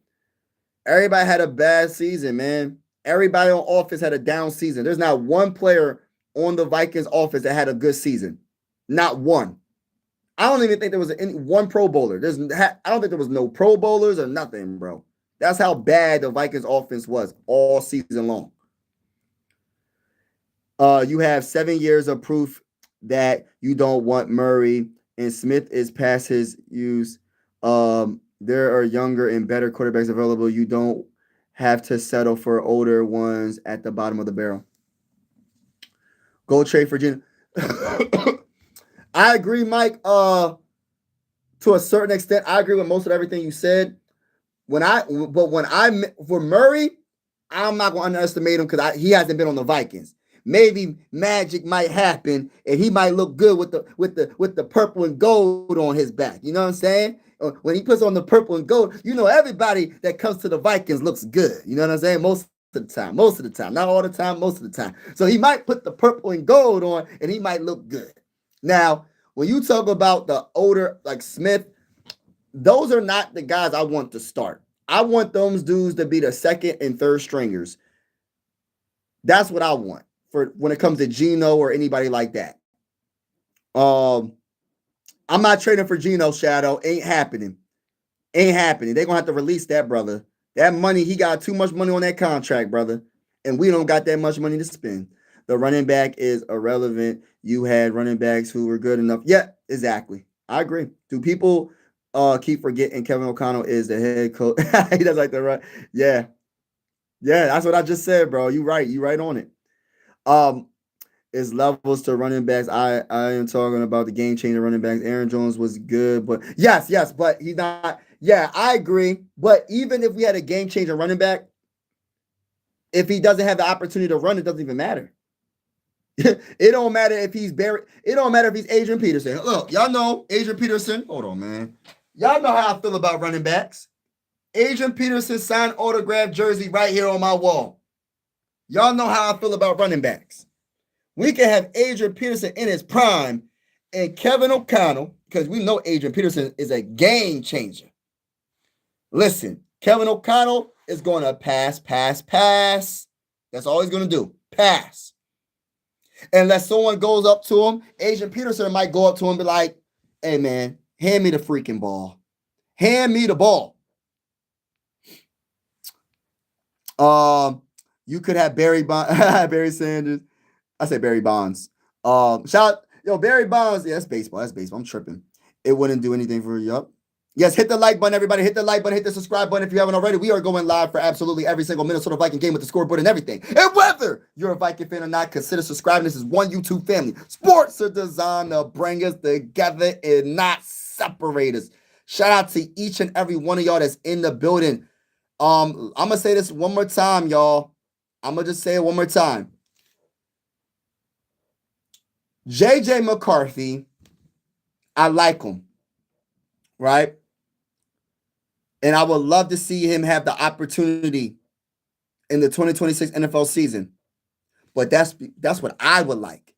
everybody had a bad season, man. Everybody on offense had a down season. There's not one player on the Vikings offense that had a good season. Not one. I don't even think there was one Pro Bowler. I don't think there was no Pro Bowlers or nothing, bro. That's how bad the Vikings offense was all season long. You have 7 years of proof that you don't want Murray, and Smith is past his use. There are younger and better quarterbacks available. You don't have to settle for older ones at the bottom of the barrel. Go trade for Gino. I agree, Mike. To a certain extent, I agree with most of everything you said. For Murray, I'm not going to underestimate him because he hasn't been on the Vikings. Maybe magic might happen and he might look good with the purple and gold on his back. You know what I'm saying? When he puts on the purple and gold, everybody that comes to the Vikings looks good. You know what I'm saying? Most of the time, not all the time, most of the time. So he might put the purple and gold on and he might look good. Now, when you talk about the older, like Smith, those are not the guys I want to start. I want those dudes to be the second and third stringers. That's what I want for when it comes to Geno or anybody like that. I'm not trading for Geno, Shadow. Ain't happening. They're going to have to release that, brother. That money, he got too much money on that contract, brother. And we don't got that much money to spend. The running back is irrelevant. You had running backs who were good enough. Yeah, exactly. I agree. Do people keep forgetting Kevin O'Connell is the head coach? He does like the right. Yeah. Yeah, that's what I just said, bro. You right. You right on it. Is levels to running backs. I am talking about the game changer running backs. Aaron Jones was good, but yes, but he's not. Yeah, I agree. But even if we had a game changer running back, if he doesn't have the opportunity to run, it doesn't even matter. It don't matter if he's Barry. It don't matter if he's Adrian Peterson. Look, y'all know Adrian Peterson. Hold on, man. Y'all know how I feel about running backs. Adrian Peterson signed autographed jersey right here on my wall. Y'all know how I feel about running backs. We can have Adrian Peterson in his prime and Kevin O'Connell, because we know Adrian Peterson is a game changer. Listen, Kevin O'Connell is going to pass. That's all he's going to do. Pass. Unless someone goes up to him, Adrian Peterson might go up to him and be like, hey, man, hand me the freaking ball. Hand me the ball. You could have Barry Sanders. I say Barry Bonds. Barry Bonds. Yeah, that's baseball. I'm tripping. It wouldn't do anything for you. Up. Yes, hit the like button, everybody. Hit the like button. Hit the subscribe button if you haven't already. We are going live for absolutely every single Minnesota Viking game with the scoreboard and everything. And whether you're a Viking fan or not, consider subscribing. This is one YouTube family. Sports are designed to bring us together and not separate us. Shout out to each and every one of y'all that's in the building. I'm gonna say this one more time, y'all. I'm gonna just say it one more time. JJ McCarthy, I like him, right? And I would love to see him have the opportunity in the 2026 NFL season. But that's what I would like.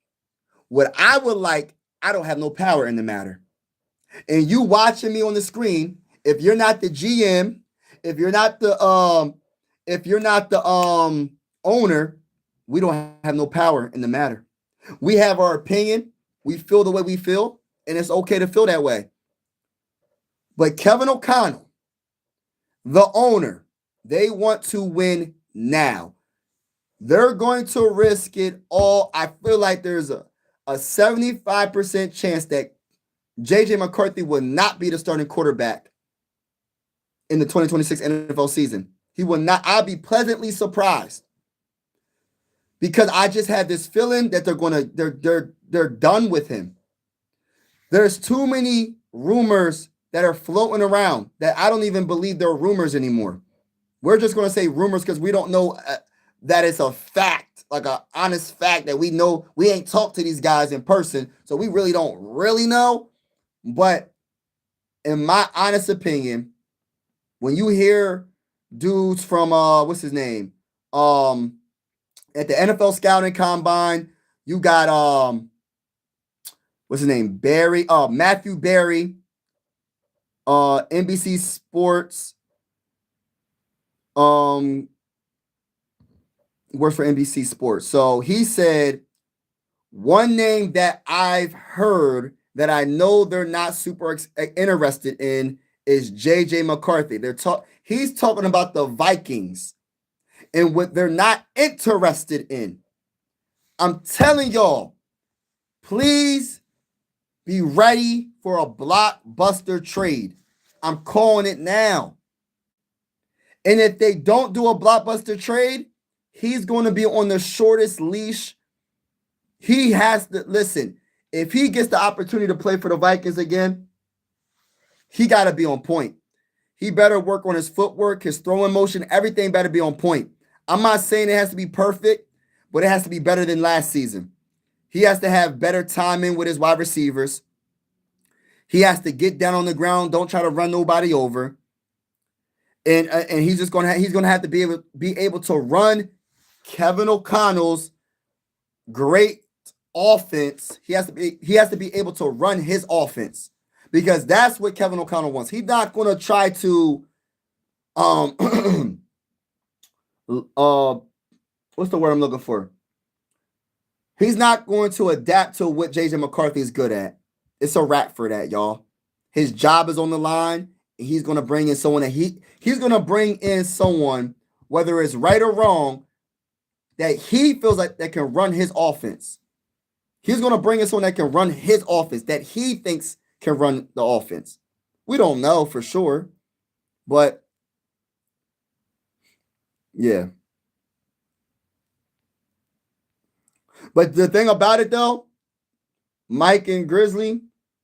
What I would like, I don't have no power in the matter. And you watching me on the screen, if you're not the GM, if you're not the owner, we don't have no power in the matter. We have our opinion. We feel the way we feel, and it's okay to feel that way. But Kevin O'Connell, the owner, they want to win now. They're going to risk it all. I feel like there's a 75% chance that JJ McCarthy will not be the starting quarterback in the 2026 NFL season. He will not. I'll be pleasantly surprised because I just had this feeling that they're done with him. There's too many rumors that are floating around that I don't even believe they're rumors anymore. We're just going to say rumors because we don't know that it's a fact, like an honest fact that we know. We ain't talked to these guys in person, so we really don't really know. But in my honest opinion, when you hear dudes from what's his name? At the NFL scouting combine, you got what's his name? Matthew Berry, NBC Sports, works for NBC Sports. So he said one name that I've heard that I know they're not super interested in is JJ McCarthy. He's talking about the Vikings and what they're not interested in. I'm telling y'all, please be ready for a blockbuster trade. I'm calling it now. And if they don't do a blockbuster trade, he's going to be on the shortest leash. He has to listen. If he gets the opportunity to play for the Vikings again, he got to be on point. He better work on his footwork, his throwing motion, everything better be on point. I'm not saying it has to be perfect, but it has to be better than last season. He has to have better timing with his wide receivers. He has to get down on the ground. Don't try to run nobody over. And he's just gonna have to be able to run Kevin O'Connell's great offense. He has to be able to run his offense because that's what Kevin O'Connell wants. He's not going to try to what's the word I'm looking for? He's not going to adapt to what JJ McCarthy is good at. It's a wrap for that, y'all. His job is on the line. And he's going to bring in someone that he's going to bring in someone, whether it's right or wrong, that he feels like that can run his offense. He's going to bring in someone that can run his offense, that he thinks can run the offense. We don't know for sure, but yeah. But the thing about it, though, Mike and Grizzly,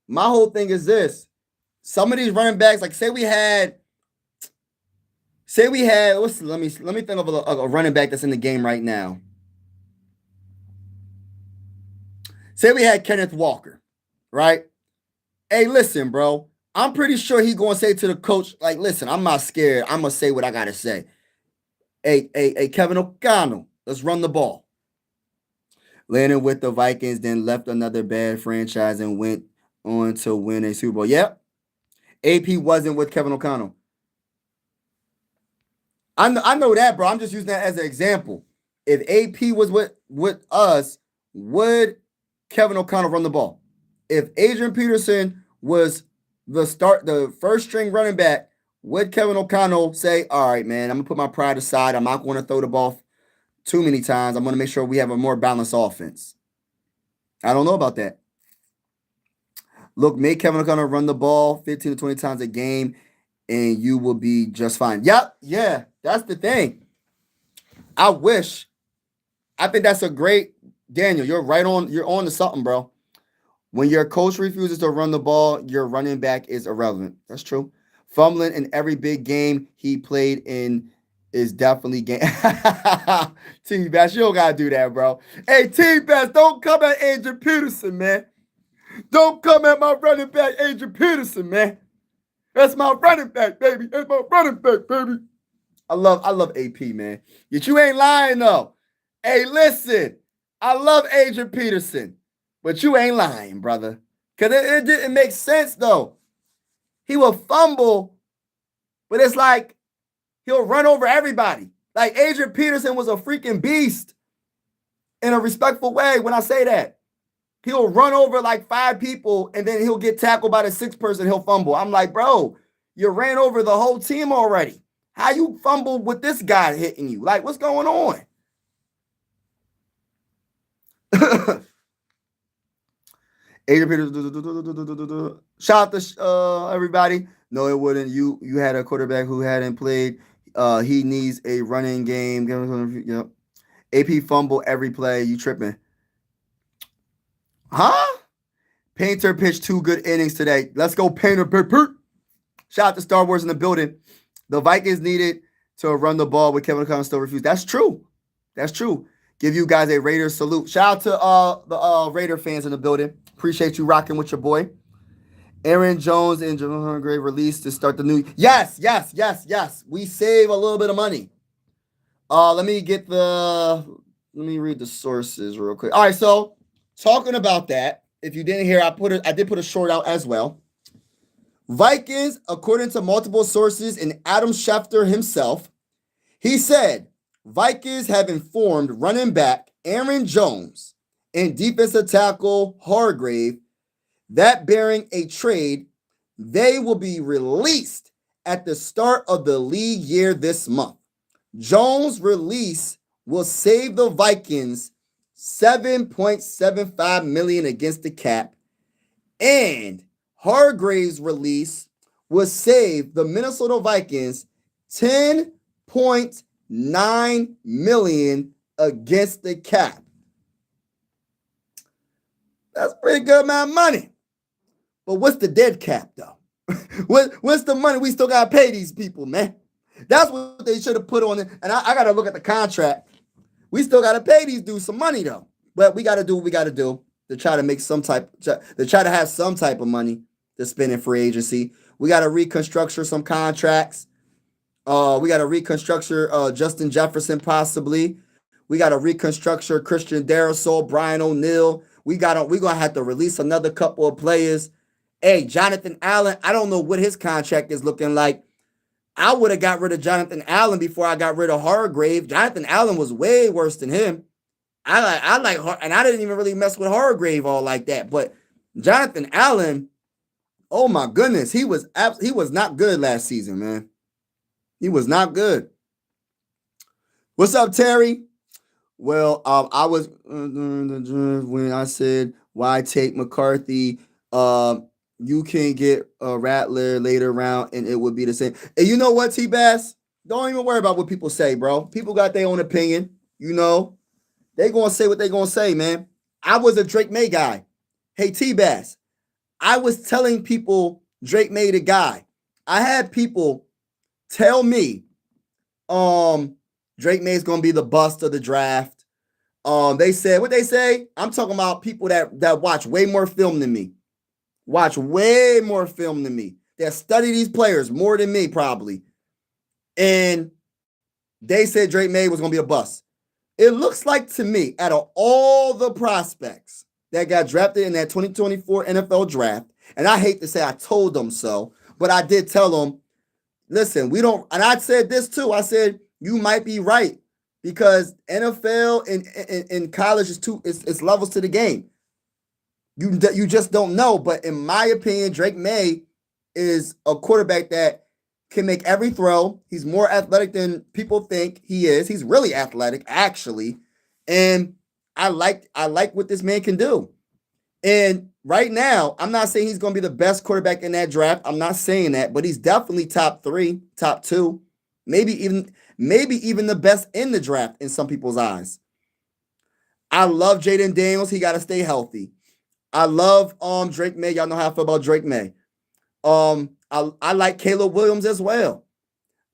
my whole thing is this. Some of these running backs, like say we had, let me think of a running back that's in the game right now. Say we had Kenneth Walker, right? Hey, listen, bro. I'm pretty sure he's going to say to the coach, like, listen, I'm not scared. I'm going to say what I got to say. Hey, Kevin O'Connell, let's run the ball. Landed with the Vikings, then left another bad franchise and went on to win a Super Bowl. Yep. AP wasn't with Kevin O'Connell. I know that, bro. I'm just using that as an example. If AP was with us, would Kevin O'Connell run the ball? If Adrian Peterson was the first string running back, would Kevin O'Connell say, all right, man, I'm going to put my pride aside. I'm not going to throw the ball too many times. I'm going to make sure we have a more balanced offense. I don't know about that. Look, make Kevin O'Connell run the ball 15 to 20 times a game, and you will be just fine. Yep, yeah, that's the thing. I think that's a great, Daniel, you're on to something, bro. When your coach refuses to run the ball, your running back is irrelevant. That's true. Fumbling in every big game he played in is definitely game. T-Bass, you don't got to do that, bro. Hey, T-Bass, don't come at Adrian Peterson, man. Don't come at my running back, Adrian Peterson, man. That's my running back, baby. That's my running back, baby. I love AP, man. Yet you ain't lying, though. Hey, listen. I love Adrian Peterson. But you ain't lying, brother. Because it didn't make sense, though. He will fumble, but it's like he'll run over everybody. Like Adrian Peterson was a freaking beast in a respectful way when I say that. He'll run over like 5 people, and then he'll get tackled by the 6th person. He'll fumble. I'm like, bro, you ran over the whole team already. How you fumble with this guy hitting you? Like, what's going on? Adrian Peterson, shout out to everybody. No, it wouldn't. You had a quarterback who hadn't played. He needs a running game. Yep. AP fumble every play. You tripping? Huh? Painter pitched 2 good innings today. Let's go, Painter. Shout out to Star Wars in the building. The Vikings needed to run the ball, but Kevin O'Connell still refused. That's true. That's true. Give you guys a Raiders salute. Shout out to the Raider fans in the building. Appreciate you rocking with your boy. Aaron Jones and Javon Hargrave released to start the new. Yes. We save a little bit of money. Let me read the sources real quick. All right, so talking about that, if you didn't hear, I did put a short out as well. Vikings, according to multiple sources and Adam Schefter himself, he said Vikings have informed running back Aaron Jones and defensive tackle Hargrave that bearing a trade, they will be released at the start of the league year this month. Jones' release will save the Vikings $7.75 million against the cap, and Hargrave's release will save the Minnesota Vikings $10.9 million against the cap. That's a pretty good amount of money. But what's the dead cap, though? What's the money we still got to pay these people, man? That's what they should have put on it. And I got to look at the contract. We still got to pay these dudes some money, though. But we got to do what we got to do to try to make to try to have some type of money to spend in free agency. We got to reconstructure some contracts. We got to reconstructure Justin Jefferson possibly. We got to reconstructure Christian Darrisaw, Brian O'Neill. We're gonna have to release another couple of players. Hey, Jonathan Allen, I don't know what his contract is looking like. I would have got rid of Jonathan Allen before I got rid of Hargrave. Jonathan Allen was way worse than him. I like, and I didn't even really mess with Hargrave all like that. But Jonathan Allen, oh my goodness, he was not good last season, man. He was not good. What's up, Terry? Well, I was when I said why take McCarthy. You can get a Rattler later round, and it would be the same. And you know what, T-Bass? Don't even worry about what people say, bro. People got their own opinion. You know, they gonna say what they gonna say, man. I was a Drake May guy. Hey, T-Bass, I was telling people Drake May the guy. I had people tell me, Drake May is gonna be the bust of the draft. They said what they say. I'm talking about people that watch way more film than me. Watch way more film than me. That study these players more than me, probably. And they said Drake May was going to be a bust. It looks like to me, out of all the prospects that got drafted in that 2024 NFL draft, and I hate to say I told them so, but I did tell them, listen, we don't, and I said this too. I said, you might be right because NFL and college is it's levels to the game. You just don't know. But in my opinion, Drake May is a quarterback that can make every throw. He's more athletic than people think he is. He's really athletic, actually. And I like what this man can do. And right now, I'm not saying he's going to be the best quarterback in that draft. I'm not saying that, but he's definitely top 3, top 2, maybe even the best in the draft in some people's eyes. I love Jaden Daniels. He got to stay healthy. I love Drake May. Y'all know how I feel about Drake May. I like Caleb Williams as well.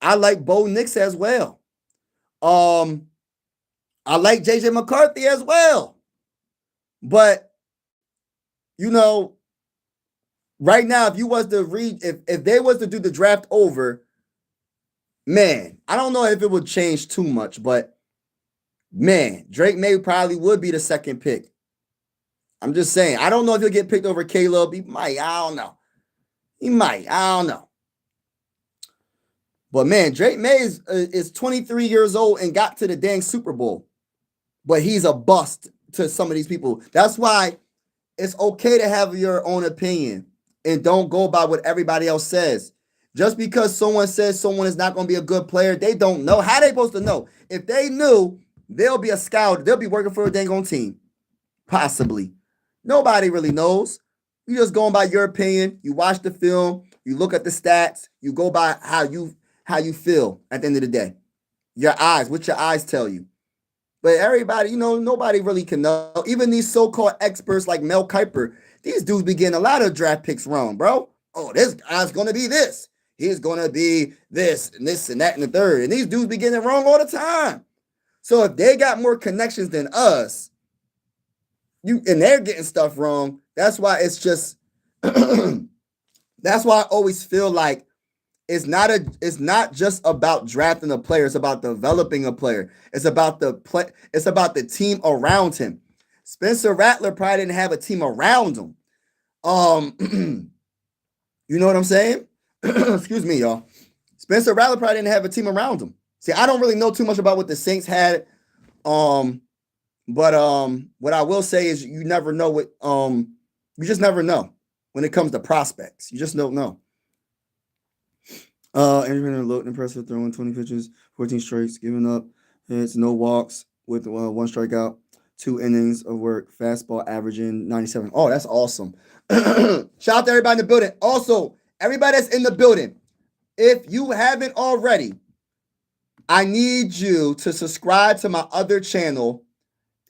I like Bo Nix as well. I like JJ McCarthy as well. But you know, right now, if you was to read, if they was to do the draft over, man, I don't know if it would change too much, but man, Drake May probably would be the second pick. I'm just saying. I don't know if he'll get picked over Caleb. He might. I don't know. He might. I don't know. But man, Drake May is 23 years old and got to the dang Super Bowl. But he's a bust to some of these people. That's why it's okay to have your own opinion and don't go by what everybody else says. Just because someone says someone is not going to be a good player, they don't know. How are they supposed to know? If they knew, they'll be a scout. They'll be working for a dang on team. Possibly. Nobody really knows. You're just going by your opinion. You watch the film. You look at the stats. You go by how you feel at the end of the day. Your eyes, what your eyes tell you. But everybody, nobody really can know. Even these so-called experts like Mel Kiper, these dudes be getting a lot of draft picks wrong, bro. Oh, this guy's going to be this. He's going to be this and this and that and the third. And these dudes be getting it wrong all the time. So if they got more connections than us, and they're getting stuff wrong, that's why it's just that's why I always feel like it's not just about drafting a player, it's about developing a player. It's about the team around him. Spencer Rattler probably didn't have a team around him. You know what I'm saying? Excuse me, y'all. Spencer Rattler probably didn't have a team around him. See, I don't really know too much about what the Saints had. But what I will say is you never know what you just never know when it comes to prospects. You just don't know. Andrew looked impressive, throwing 20 pitches, 14 strikes, giving up hits, no walks with 1 strikeout, 2 innings of work, fastball averaging 97. Oh, that's awesome. Shout out to everybody in the building. Also, everybody that's in the building, if you haven't already, I need you to subscribe to my other channel.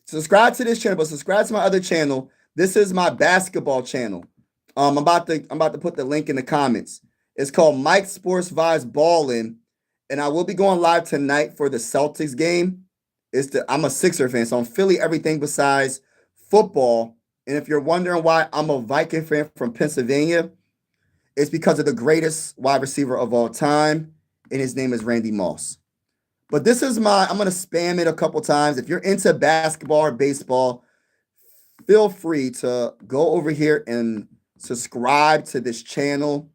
Subscribe to this channel, but subscribe to my other channel. This is my basketball channel. I'm about to put the link in the comments. It's called Mike Sports Vibes Ballin', and I will be going live tonight for the Celtics game. I'm a Sixer fan, so I'm Philly everything besides football. And if you're wondering why I'm a Viking fan from Pennsylvania, it's because of the greatest wide receiver of all time, and his name is Randy Moss. But this is I'm going to spam it a couple times. If you're into basketball or baseball, feel free to go over here and subscribe to this channel.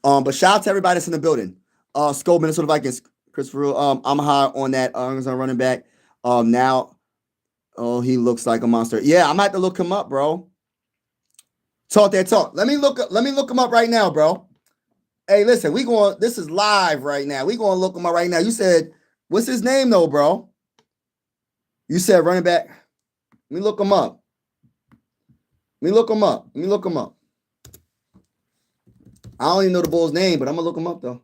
But shout out to everybody that's in the building. Skull Minnesota Vikings, Christopher. I'm high on that Arkansas running back. Now, he looks like a monster. Yeah, I might have to look him up, bro. Talk that talk. Let me look him up right now, bro. Hey, listen, this is live right now. We going to look him up right now. You said, what's his name though, bro? You said running back. Let me look him up. Let me look him up. I don't even know the Bull's name, but I'm going to look him up though.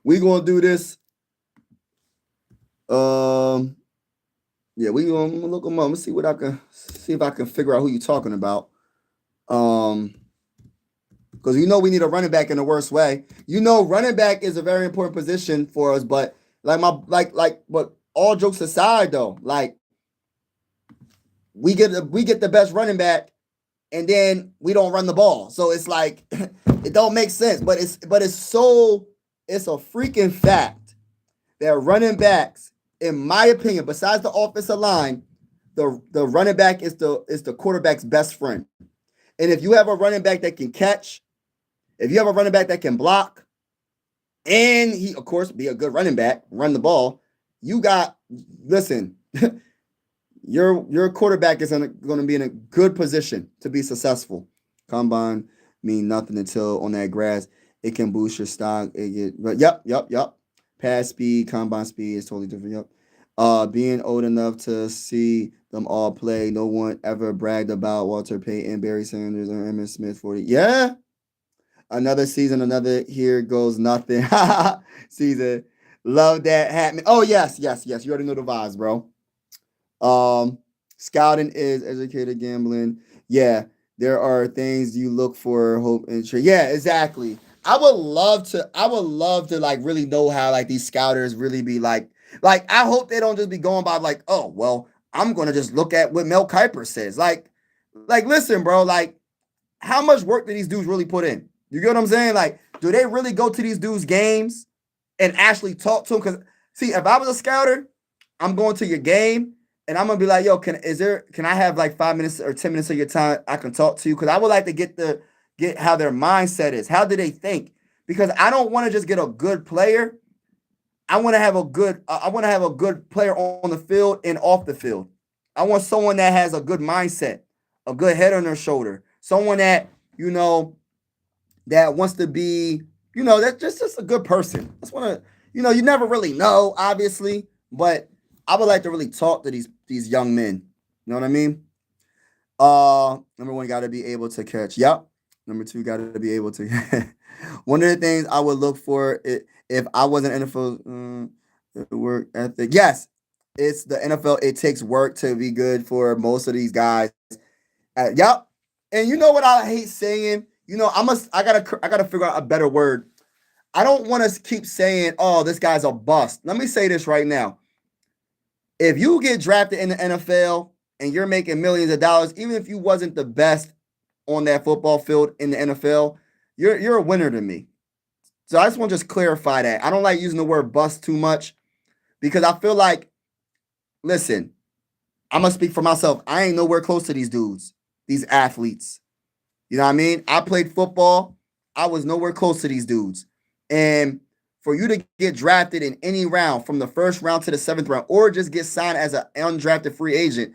We going to do this. Yeah, we going to look him up. Let's see if I can figure out who you're talking about. Because we need a running back in the worst way. Running back is a very important position for us, but but all jokes aside though, like we get the best running back and then we don't run the ball. So it's like it don't make sense, but it's a freaking fact that running backs, in my opinion, besides the offensive line, the running back is the quarterback's best friend. And if you have a running back that can catch, if you have a running back that can block, and he, of course, be a good running back, run the ball. You got, listen, your quarterback is going to be in a good position to be successful. Combine mean nothing until on that grass. It can boost your stock. But yep. Pass speed, combine speed is totally different. Yep. Being old enough to see them all play. No one ever bragged about Walter Payton, Barry Sanders, or Emmitt Smith 40. Yeah. Another season, another here goes nothing. Season. Love that hat. Oh, yes. You already know the vibes, bro. Scouting is educated gambling. Yeah, there are things you look for, hope and trade. Yeah, exactly. I would love to like really know how like these scouters really be like I hope they don't just be going by like, oh well, I'm gonna just look at what Mel Kiper says. Like listen, bro, like how much work do these dudes really put in? You get what I'm saying? Like, do they really go to these dudes' games and actually talk to them? Because see, if I was a scouter, I'm going to your game and I'm gonna be like, yo, can I have like 5 minutes or 10 minutes of your time? I can talk to you because I would like to get how their mindset is. How do they think? Because I don't want to just get a good player. I want to have a good player on the field and off the field. I want someone that has a good mindset, a good head on their shoulder, someone that that wants to be, that's just a good person. That's want to, you never really know, obviously, but I would like to really talk to these young men. You know what I mean? Number one, got to be able to catch. Yep. Number two, got to be able to. One of the things I would look for if I was an NFL work ethic. Yes, it's the NFL. It takes work to be good for most of these guys. Yep. And you know what I hate saying? I gotta figure out a better word. I don't want to keep saying, oh, this guy's a bust. Let me say this right now. If you get drafted in the NFL and you're making millions of dollars, even if you wasn't the best on that football field in the NFL, you're a winner to me. So I just want to just clarify that. I don't like using the word bust too much because I feel like, listen, I'm going to speak for myself. I ain't nowhere close to these dudes, these athletes. You know what I mean? I played football. I was nowhere close to these dudes. And for you to get drafted in any round from the first round to the seventh round or just get signed as an undrafted free agent,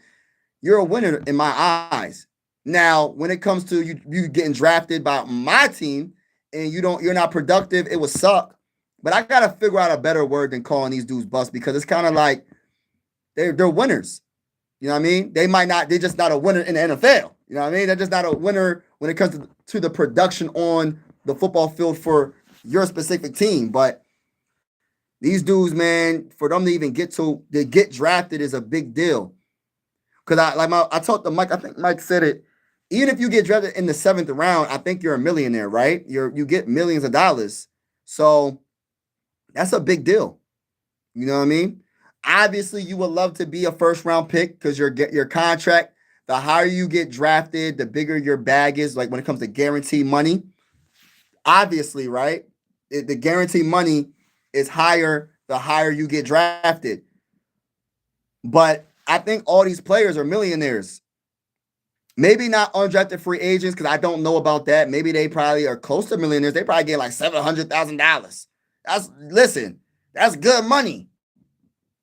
you're a winner in my eyes. Now, when it comes to you getting drafted by my team and you're not productive, it would suck. But I gotta figure out a better word than calling these dudes bust because it's kind of like they're winners. You know what I mean? They're just not a winner in the NFL. You know what I mean? They're just not a winner when it comes to the production on the football field for your specific team. But these dudes, man, for them to even get drafted is a big deal. Because I talked to Mike, I think Mike said it. Even if you get drafted in the seventh round, I think you're a millionaire, right? You get millions of dollars. So that's a big deal. You know what I mean? Obviously, you would love to be a first round pick because your contract, the higher you get drafted, the bigger your bag is, like when it comes to guaranteed money. Obviously, right? The guaranteed money is higher the higher you get drafted. But I think all these players are millionaires. Maybe not undrafted free agents because I don't know about that. Maybe they probably are close to millionaires. They probably get like $700,000. That's good money.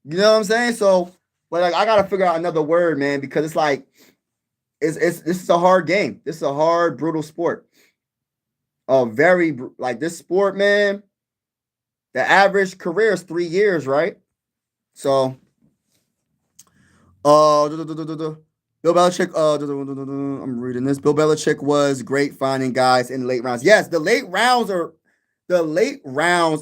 You know what I'm saying? So, but like I gotta figure out another word, man, because it's like this is a hard game. This is a hard, brutal sport. Very like this sport, man. The average career is 3 years, right? So, Bill Belichick. I'm reading this. Bill Belichick was great finding guys in late rounds. Yes, the late rounds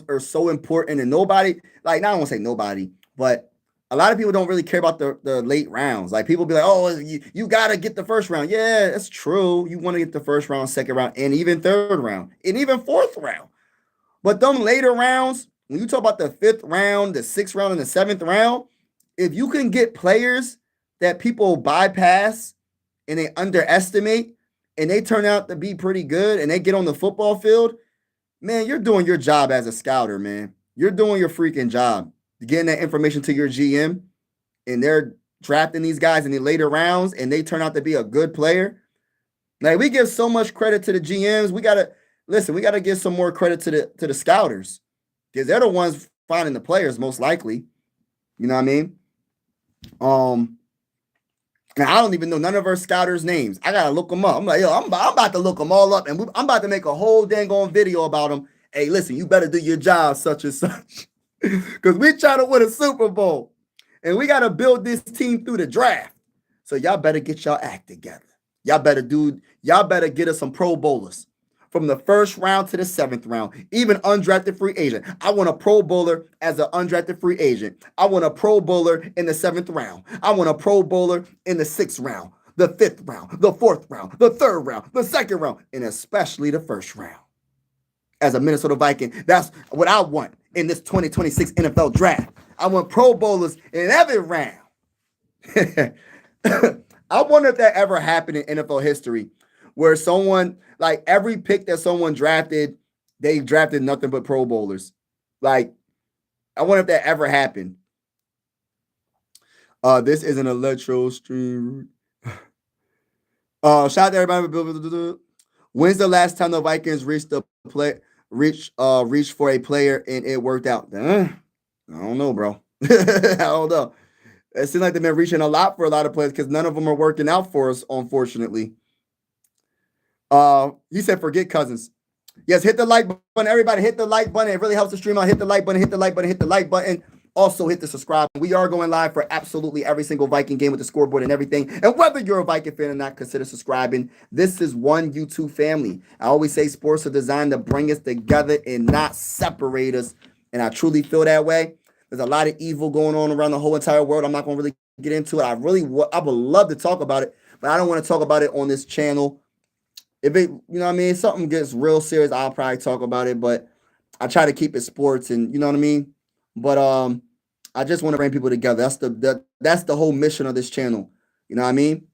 are so important, and nobody like. Now I won't say nobody, but a lot of people don't really care about the late rounds. Like people be like, oh, you gotta get the first round. Yeah, that's true. You want to get the first round, second round, and even third round, and even fourth round. But them later rounds, when you talk about the fifth round, the sixth round, and the seventh round, if you can get players that people bypass and they underestimate and they turn out to be pretty good and they get on the football field, man, you're doing your job as a scouter, man. You're doing your freaking job. Getting that information to your GM and they're drafting these guys in the later rounds and they turn out to be a good player. Like we give so much credit to the GMs. We gotta give some more credit to the scouters. because they're the ones finding the players most likely. You know what I mean? And I don't even know none of our scouters' names. I gotta look them up. I'm like, yo, I'm about to look them all up, and I'm about to make a whole dang on video about them. Hey, listen, you better do your job, such and such, because we trying to win a Super Bowl, and we gotta build this team through the draft. So y'all better get y'all act together. Y'all better get us some Pro Bowlers from the first round to the seventh round, even undrafted free agent. I want a Pro Bowler as an undrafted free agent. I want a Pro Bowler in the seventh round. I want a Pro Bowler in the sixth round, the fifth round, the fourth round, the third round, the second round, and especially the first round. As a Minnesota Viking, that's what I want in this 2026 NFL draft. I want Pro Bowlers in every round. I wonder if that ever happened in NFL history where someone, like every pick that someone drafted, they drafted nothing but Pro Bowlers. Like, I wonder if that ever happened. This is an electro stream. Shout out to everybody. When's the last time the Vikings reached for a player and it worked out? I don't know, bro. I don't know. It seems like they've been reaching a lot for a lot of players because none of them are working out for us, unfortunately. He said, forget Cousins. Yes, hit the like button. Everybody hit the like button. It really helps the stream out. Hit the like button, hit the like button, hit the like button. Also hit the subscribe. We are going live for absolutely every single Viking game with the scoreboard and everything. And whether you're a Viking fan or not, consider subscribing. This is one YouTube family. I always say sports are designed to bring us together and not separate us. And I truly feel that way. There's a lot of evil going on around the whole entire world. I'm not going to really get into it. I would love to talk about it, but I don't want to talk about it on this channel. If it, you know what I mean, if something gets real serious, I'll probably talk about it, but I try to keep it sports and you know what I mean? But I just want to bring people together. That's the whole mission of this channel. You know what I mean?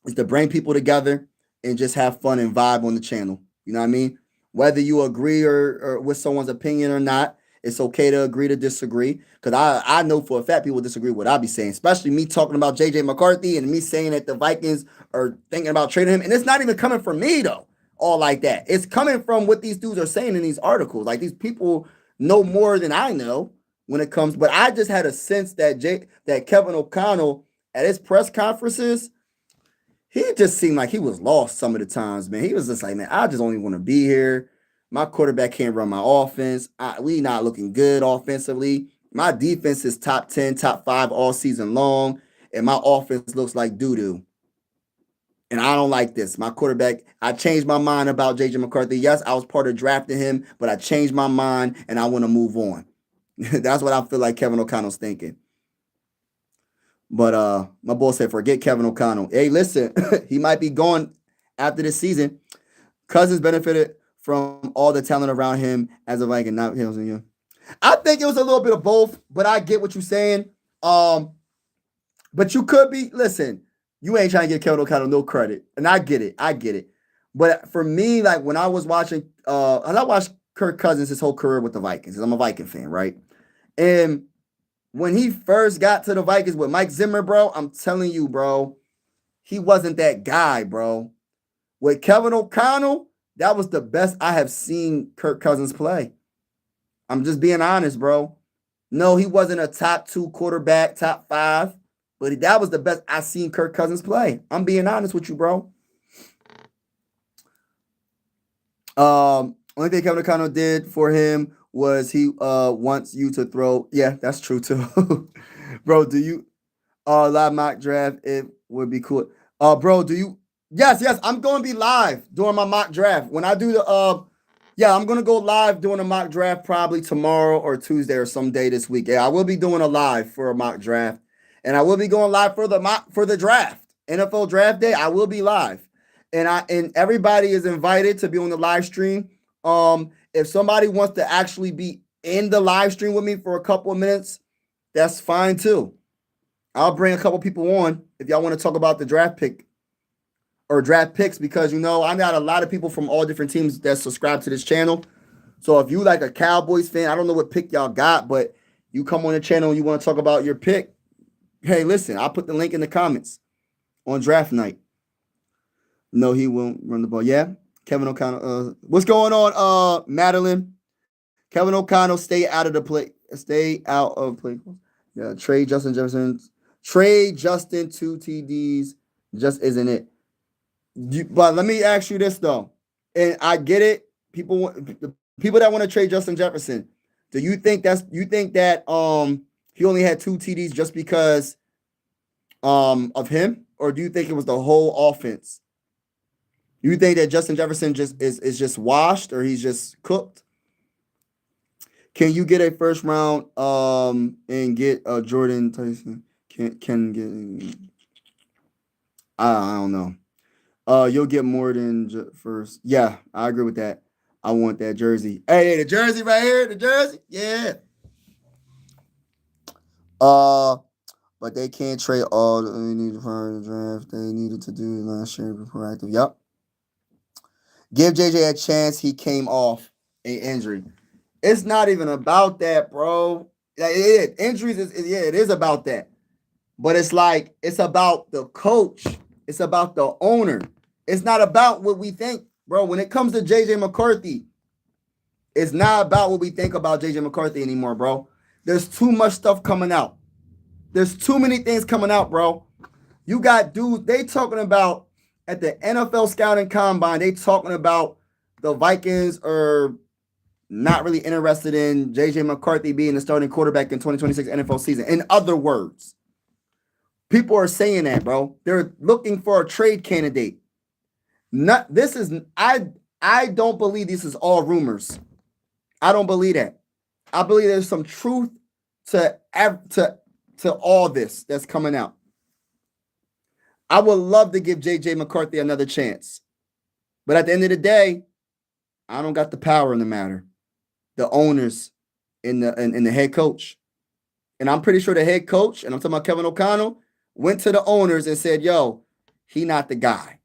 Is to bring people together and just have fun and vibe on the channel. You know what I mean? Whether you agree or with someone's opinion or not, it's okay to agree to disagree. Because I know for a fact people disagree with what I be saying, especially me talking about JJ McCarthy and me saying that the Vikings are thinking about trading him. And it's not even coming from me, though, all like that. It's coming from what these dudes are saying in these articles. Like, these people know more than I know when it comes. But I just had a sense that Kevin O'Connell at his press conferences, he just seemed like he was lost some of the times, man. He was just like, man, I just only want to be here. My quarterback can't run my offense. We not looking good offensively. My defense is top 10, top 5 all season long, and my offense looks like doo-doo. And I don't like this. My quarterback, I changed my mind about JJ McCarthy. Yes, I was part of drafting him, but I changed my mind, and I want to move on. That's what I feel like Kevin O'Connell's thinking. But my boy said, forget Kevin O'Connell. Hey, listen, he might be gone after this season. Cousins benefited from all the talent around him as a Viking. Not him. I think it was a little bit of both, but I get what you're saying. But you could be, listen, you ain't trying to give Kevin O'Connell no credit. And I get it. But for me, like when I was watching, and I watched Kirk Cousins his whole career with the Vikings, because I'm a Viking fan, right? And when he first got to the Vikings with Mike Zimmer, bro, I'm telling you, bro, he wasn't that guy, bro. With Kevin O'Connell, that was the best I have seen Kirk Cousins play. I'm just being honest, bro. No, he wasn't a top 2 quarterback, top 5, but that was the best I've seen Kirk Cousins play. I'm being honest with you, bro. Only thing Kevin O'Connell did for him was he wants you to throw. Yeah, that's true too. Bro, do you live mock draft? It would be cool. Bro, do you? Yes, I'm going to be live during my mock draft. When I do the I'm going to go live doing a mock draft probably tomorrow or Tuesday or some day this week. Yeah, I will be doing a live for a mock draft. And I will be going live for the draft. NFL draft day, I will be live. And everybody is invited to be on the live stream. If somebody wants to actually be in the live stream with me for a couple of minutes, that's fine too. I'll bring a couple people on if y'all want to talk about the draft pick or draft picks, because I got a lot of people from all different teams that subscribe to this channel. So if you like a Cowboys fan, I don't know what pick y'all got, but you come on the channel and you want to talk about your pick, hey, listen, I'll put the link in the comments on draft night. No, he won't run the ball. Yeah, Kevin O'Connell. What's going on, Madeline? Kevin O'Connell, stay out of the play. Stay out of play. Yeah, trade Justin Jefferson. Trade Justin 2 TDs. Just isn't it. But let me ask you this though, and I get it. The people that want to trade Justin Jefferson. Do you think that he only had 2 TDs just because of him, or do you think it was the whole offense? You think that Justin Jefferson just is just washed, or he's just cooked? Can you get a first round and get Jordan Tyson? Can get I don't know. You'll get more than first. Yeah, I agree with that. I want that jersey. Hey, the jersey right here, the jersey. Yeah. But they can't trade all they needed for the draft. They needed to do last year before active. Yep. Give JJ a chance. He came off an injury. It's not even about that, bro. Injuries it is about that. But it's like it's about the coach. It's about the owner. It's not about what we think, bro. When it comes to JJ McCarthy, it's not about what we think about JJ McCarthy anymore, bro. There's too much stuff coming out. There's too many things coming out, bro. You got dudes, they talking about at the NFL scouting combine, they talking about the Vikings are not really interested in JJ McCarthy being the starting quarterback in 2026 NFL season. In other words, people are saying that, bro. They're looking for a trade candidate. I don't believe this is all rumors. I don't believe that. I believe there's some truth to all this that's coming out. I would love to give JJ McCarthy another chance. But at the end of the day, I don't got the power in the matter. The owners and the head coach. And I'm pretty sure the head coach, and I'm talking about Kevin O'Connell, went to the owners and said, yo, he not the guy.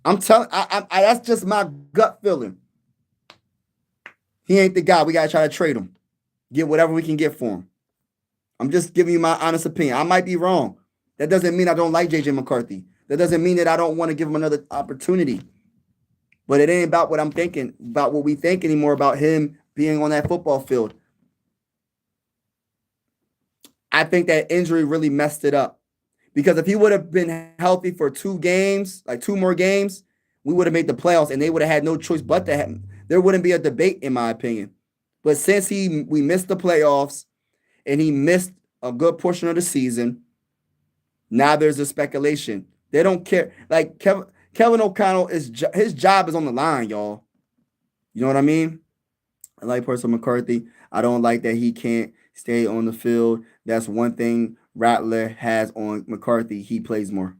I'm telling that's just my gut feeling. He ain't the guy. We got to try to trade him. Get whatever we can get for him. I'm just giving you my honest opinion. I might be wrong. That doesn't mean I don't like JJ McCarthy. That doesn't mean that I don't want to give him another opportunity. But it ain't about what I'm thinking, about what we think anymore about him being on that football field. I think that injury really messed it up. Because if he would have been healthy for 2 games, like 2 more games, we would have made the playoffs and they would have had no choice but to have. There wouldn't be a debate, in my opinion. But since we missed the playoffs and he missed a good portion of the season, now there's a speculation. They don't care. Like Kevin O'Connell, his job is on the line, y'all. You know what I mean? I like Percy McCarthy. I don't like that he can't stay on the field. That's one thing Rattler has on McCarthy. He plays more.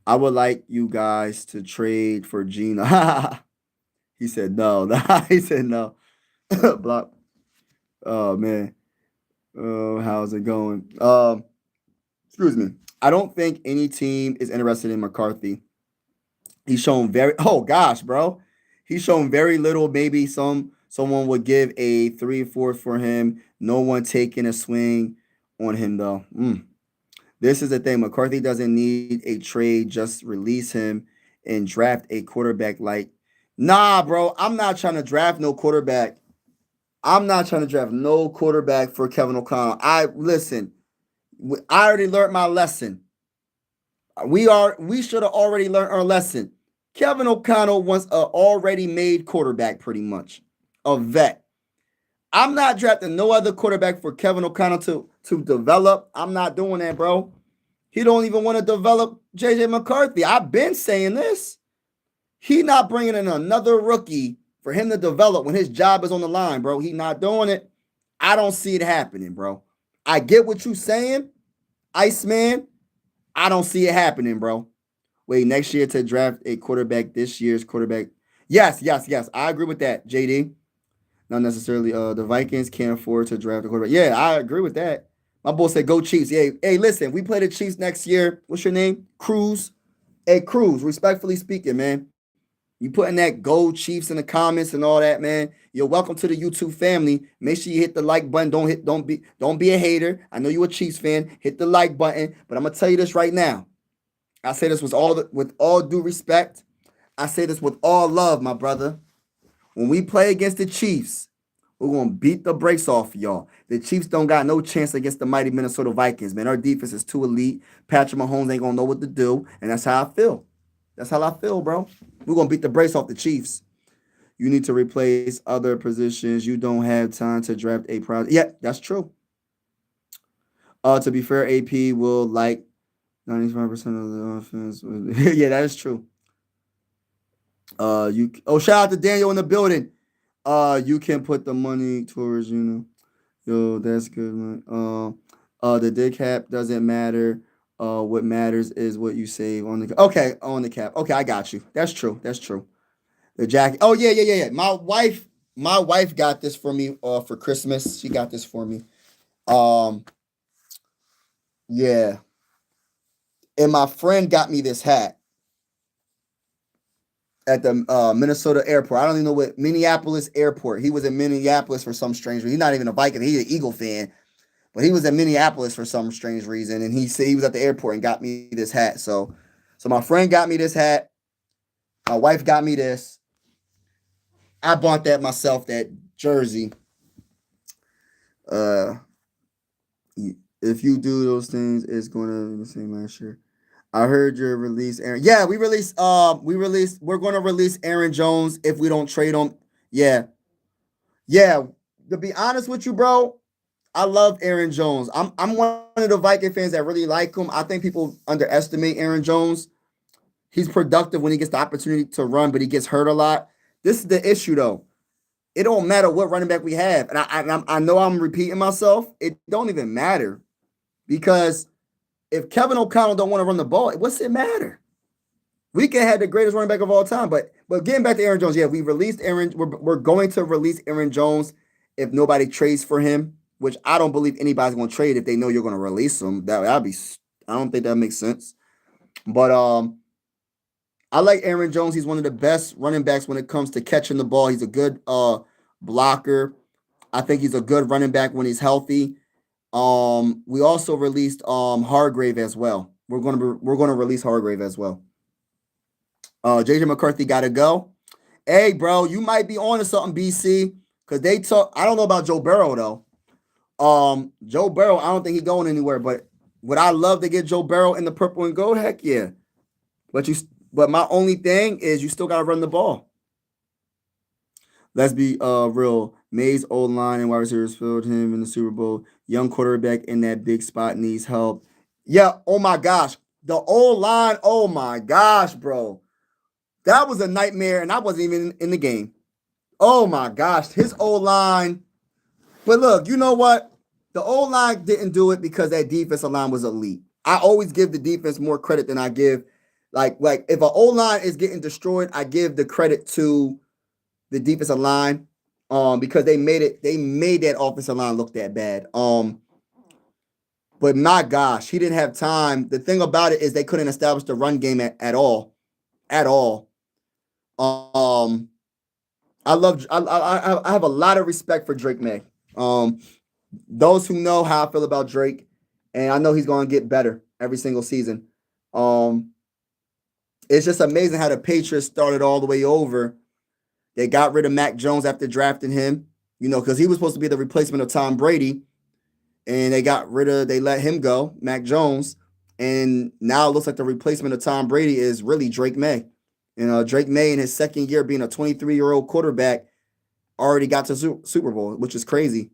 I would like you guys to trade for Gina. He said no. He said no. Block. Oh, man. Oh, how's it going? Excuse me. I don't think any team is interested in McCarthy. He's shown oh gosh, bro. He's shown very little. Maybe someone would give a 3-4 for him. No one taking a swing on him though. This is the thing. McCarthy doesn't need a trade. Just release him and draft a quarterback. Like, nah, bro. I'm not trying to draft no quarterback. I'm not trying to draft no quarterback for Kevin O'Connell. Listen. I already learned my lesson. We should have already learned our lesson. Kevin O'Connell wants an already made quarterback, pretty much. A vet. I'm not drafting no other quarterback for Kevin O'Connell to develop. I'm not doing that, bro. He don't even want to develop JJ McCarthy. I've been saying this. He not bringing in another rookie for him to develop when his job is on the line, bro. He not doing it. I don't see it happening, bro. I get what you're saying, Iceman. I don't see it happening, bro. Wait, next year to draft a quarterback, this year's quarterback. Yes. I agree with that, JD. Not necessarily. The Vikings can't afford to draft a quarterback. Yeah, I agree with that. My boy said, go Chiefs. Yeah, hey, listen, we play the Chiefs next year. What's your name? Cruz. Hey, Cruz, respectfully speaking, man. You putting that Go Chiefs in the comments and all that, man. You're welcome to the YouTube family. Make sure you hit the like button. Don't be a hater. I know you're a Chiefs fan. Hit the like button. But I'm gonna tell you this right now. I say this with all due respect. I say this with all love, my brother. when we play against the Chiefs, we're gonna beat the brakes off of y'all. The Chiefs don't got no chance against the mighty Minnesota Vikings, man. Our defense is too elite. Patrick Mahomes ain't gonna know what to do, and that's how I feel. That's how I feel, bro. We're gonna beat the brakes off the Chiefs. You need to replace other positions. You don't have time to draft a product. Yeah, that's true. To be fair, AP will like 95% of the offense. Yeah, that is true. Shout out to Daniel in the building. You can put the money towards, yo, that's good, man. The dick cap doesn't matter. What matters is what you save on the on the cap. Okay, I got you. That's true. That's true. The jacket. Oh yeah. My wife got this for me for Christmas. She got this for me. Um, yeah. And my friend got me this hat at the Minnesota airport. I don't even know what Minneapolis airport. He was in Minneapolis for some strange reason. He's not even a Viking. He's an Eagle fan, but he was in Minneapolis for some strange reason. And he said he was at the airport and got me this hat. So my friend got me this hat. My wife got me this. I bought that myself. That jersey. If you do those things, it's gonna be the same last year. I heard your release, Aaron. Yeah, we released. We're gonna release Aaron Jones if we don't trade him. Yeah, yeah. To be honest with you, bro, I love Aaron Jones. I'm one of the Viking fans that really like him. I think people underestimate Aaron Jones. He's productive when he gets the opportunity to run, but he gets hurt a lot. This is the issue, though. It don't matter what running back we have, and I know I'm repeating myself. It don't even matter because if Kevin O'Connell don't want to run the ball, what's it matter? We can have the greatest running back of all time, but getting back to Aaron Jones, yeah, we released Aaron. We're going to release Aaron Jones if nobody trades for him, which I don't believe anybody's going to trade if they know you're going to release him. That'd be. I don't think that makes sense. But I like Aaron Jones. He's one of the best running backs when it comes to catching the ball. He's a good blocker. I think he's a good running back when he's healthy. We also released Hargrave as well. We're gonna release Hargrave as well. JJ McCarthy gotta go. Hey, bro, you might be on to something, BC, because they talk. I don't know about Joe Burrow though. Joe Burrow, I don't think he's going anywhere. But would I love to get Joe Burrow in the purple and gold? Heck yeah. But my only thing is you still gotta run the ball. Let's be real. May's old line and wide receivers failed him in the Super Bowl. Young quarterback in that big spot needs help. Yeah, oh my gosh. The old line, oh my gosh, bro. That was a nightmare, and I wasn't even in the game. Oh my gosh, his old line. But look, you know what? The old line didn't do it because that defensive line was elite. I always give the defense more credit than I give. Like if an old line is getting destroyed, I give the credit to the defensive line. Because they made that offensive line look that bad. But my gosh, he didn't have time. The thing about it is they couldn't establish the run game at all. At all. I have a lot of respect for Drake May. Those who know how I feel about Drake, and I know he's going to get better every single season. It's just amazing how the Patriots started all the way over. They got rid of Mac Jones after drafting him, because he was supposed to be the replacement of Tom Brady. And they let him go, Mac Jones. And now it looks like the replacement of Tom Brady is really Drake May. Drake May in his second year being a 23-year-old quarterback already got to Super Bowl, which is crazy,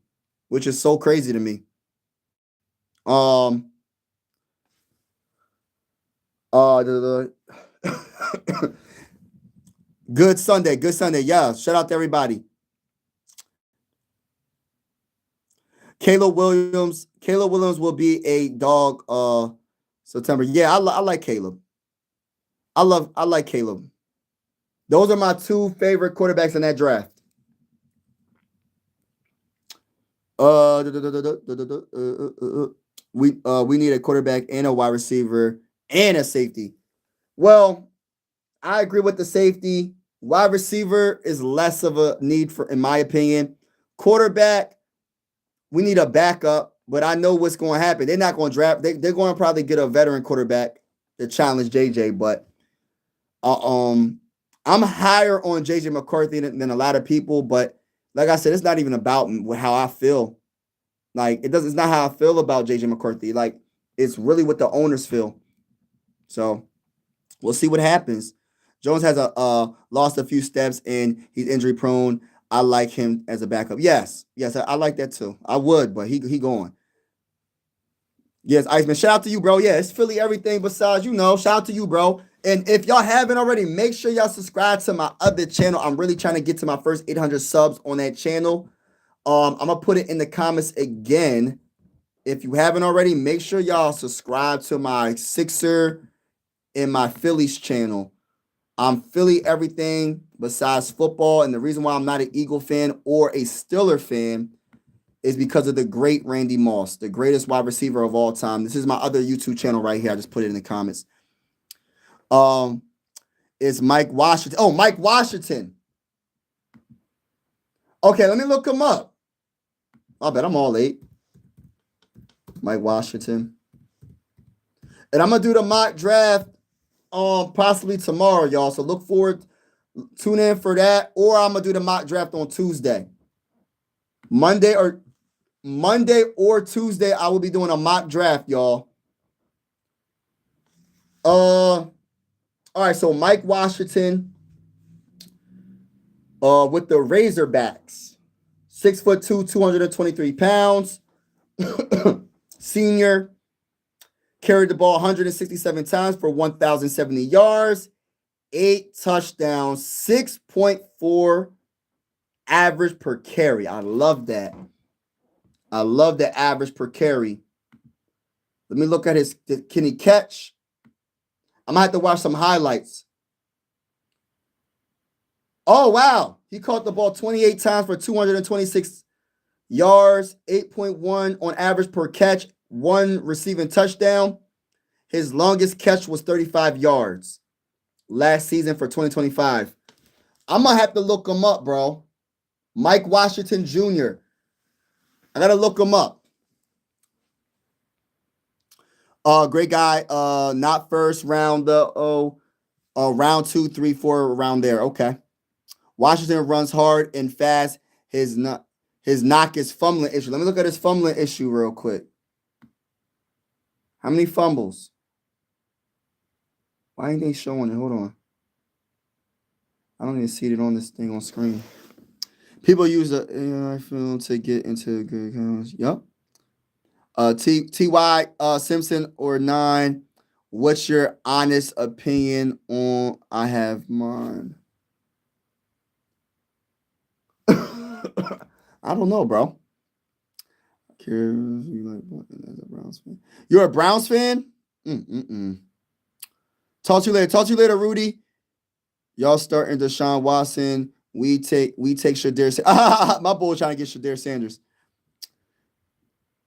which is so crazy to me. Good Sunday. Yeah, shout out to everybody. Caleb Williams will be a dog September. Yeah, I like Caleb. I like Caleb. Those are my two favorite quarterbacks in that draft. We need a quarterback and a wide receiver and a safety. Well, I agree with the safety. Wide receiver is less of a need in my opinion. Quarterback, we need a backup, but I know what's going to happen. They're not going to draft. They're going to probably get a veteran quarterback to challenge JJ, but I'm higher on JJ McCarthy than a lot of people, but like I said, it's not even about how I feel. Like it doesn't. It's not how I feel about JJ McCarthy. Like it's really what the owners feel. So we'll see what happens. Jones has lost a few steps and he's injury prone. I like him as a backup. Yes, I like that too. I would, but he going. Yes, Iceman. Shout out to you, bro. Yeah, it's Philly everything besides, shout out to you, bro. And if y'all haven't already, make sure y'all subscribe to my other channel. I'm really trying to get to my first 800 subs on that channel. I'm gonna put it in the comments again. If you haven't already, make sure y'all subscribe to my Sixer and my Phillies channel. I'm Philly everything besides football. And the reason why I'm not an Eagle fan or a Steeler fan is because of the great Randy Moss, the greatest wide receiver of all time. This is my other YouTube channel right here. I just put it in the comments. It's Mike Washington. Oh, Mike Washington. Okay, let me look him up. I bet I'm all late. Mike Washington. And I'm gonna do the mock draft possibly tomorrow, y'all. So look forward, tune in for that. Or I'm gonna do the mock draft on Tuesday. Monday or Tuesday, I will be doing a mock draft, y'all. All right, so Mike Washington with the Razorbacks. 6'2", 223 pounds. Senior. Carried the ball 167 times for 1,070 yards. 8 touchdowns. 6.4 average per carry. I love that. I love the average per carry. Let me look at can he catch? I'm going to have to watch some highlights. Oh, wow. He caught the ball 28 times for 226 yards, 8.1 on average per catch, 1 receiving touchdown. His longest catch was 35 yards last season for 2025. I'm going to have to look him up, bro. Mike Washington Jr. I got to look him up. Great guy. Not first round, round 2, 3, 4, around there. Okay. Washington runs hard and fast. His knock is fumbling issue. Let me look at his fumbling issue real quick. How many fumbles? Why ain't they showing it? Hold on. I don't even see it on this thing on screen. People use the AI film to get into good comments. Yep. T.Y. Simpson or 9. What's your honest opinion on? I have mine. I don't know, bro. You're a Browns fan? Talk to you later, Rudy. Y'all starting Deshaun Watson. We take Shadir. My boy trying to get Shadir Sanders.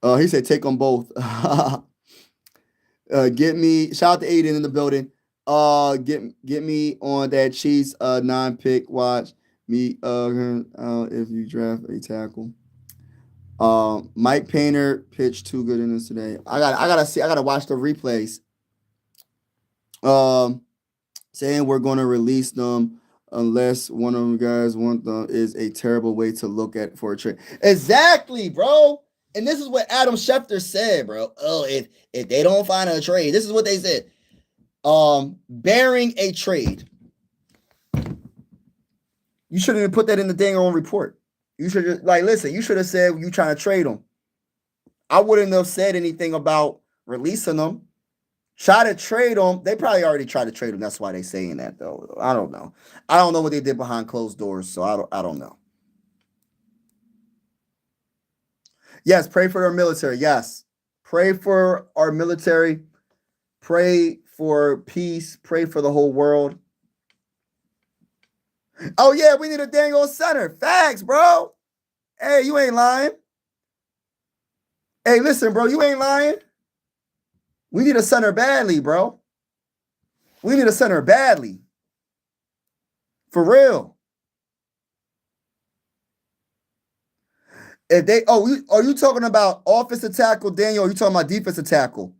He said take them both. Get me shout out to Aiden in the building. Get me on that Chiefs 9 pick. Watch me if you draft a tackle. Mike Painter pitched too good in this today. I gotta watch the replays. Saying we're gonna release them unless one of them guys want them is a terrible way to look at for a trade. Exactly, bro. And this is what Adam Schefter said, bro. Oh, if they don't find a trade, this is what they said. Bearing a trade. You shouldn't even put that in the dang on report. You should just listen, you should have said you trying to trade them. I wouldn't have said anything about releasing them. Try to trade them. They probably already tried to trade them. That's why they saying that, though. I don't know. I don't know what they did behind closed doors, so I don't know. Yes, pray for our military. Yes. Pray for our military. Pray for peace. Pray for the whole world. Oh, yeah, we need a dang old center. Facts, bro. Hey, you ain't lying. Hey, listen, bro, you ain't lying. We need a center badly, bro. We need a center badly. For real. If they are you talking about offensive tackle, Daniel, or are you talking about defensive tackle?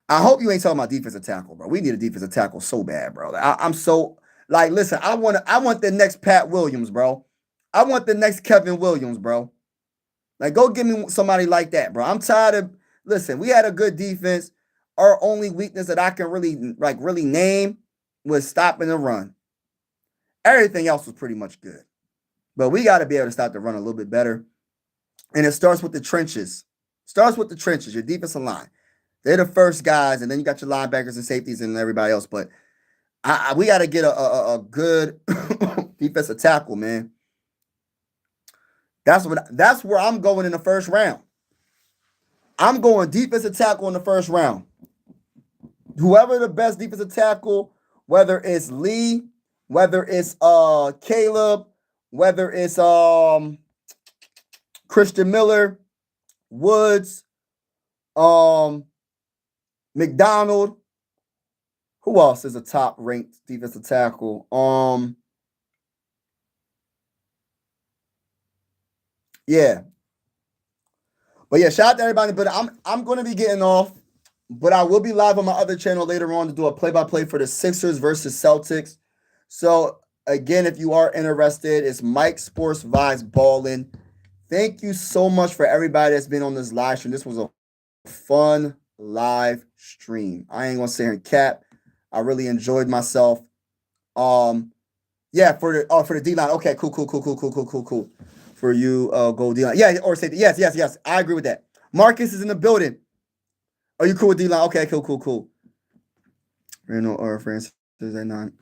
I hope you ain't talking about defensive tackle, bro. We need a defensive tackle so bad, bro. I'm so like, listen, I want the next Pat Williams, bro. I want the next Kevin Williams, bro. Like, go give me somebody like that, bro. I'm tired of. Listen, we had a good defense. Our only weakness that I can really name was stopping the run. Everything else was pretty much good, but we got to be able to stop the run a little bit better. And it starts with the trenches. Starts with the trenches. Your defensive line. They're the first guys, and then you got your linebackers and safeties and everybody else. But we got to get a good defensive tackle, man. That's where I'm going in the first round. I'm going defensive tackle in the first round. Whoever the best defensive tackle, whether it's Lee, whether it's Caleb, whether it's Christian Miller, Woods, McDonald. Who else is a top ranked defensive tackle? Yeah. But yeah, shout out to everybody. But I'm going to be getting off. But I will be live on my other channel later on to do a play-by-play for the Sixers versus Celtics. So again, if you are interested, it's Mike Sports Vibes Ballin'. Thank you so much for everybody that's been on this live stream. This was a fun live stream. I ain't gonna sit here and cap. I really enjoyed myself. Yeah, for the D line. Okay, cool. For you, go D line. Yeah, or say yes. I agree with that. Marcus is in the building. Are you cool with D line? Okay, cool. Randall or Francis at 9.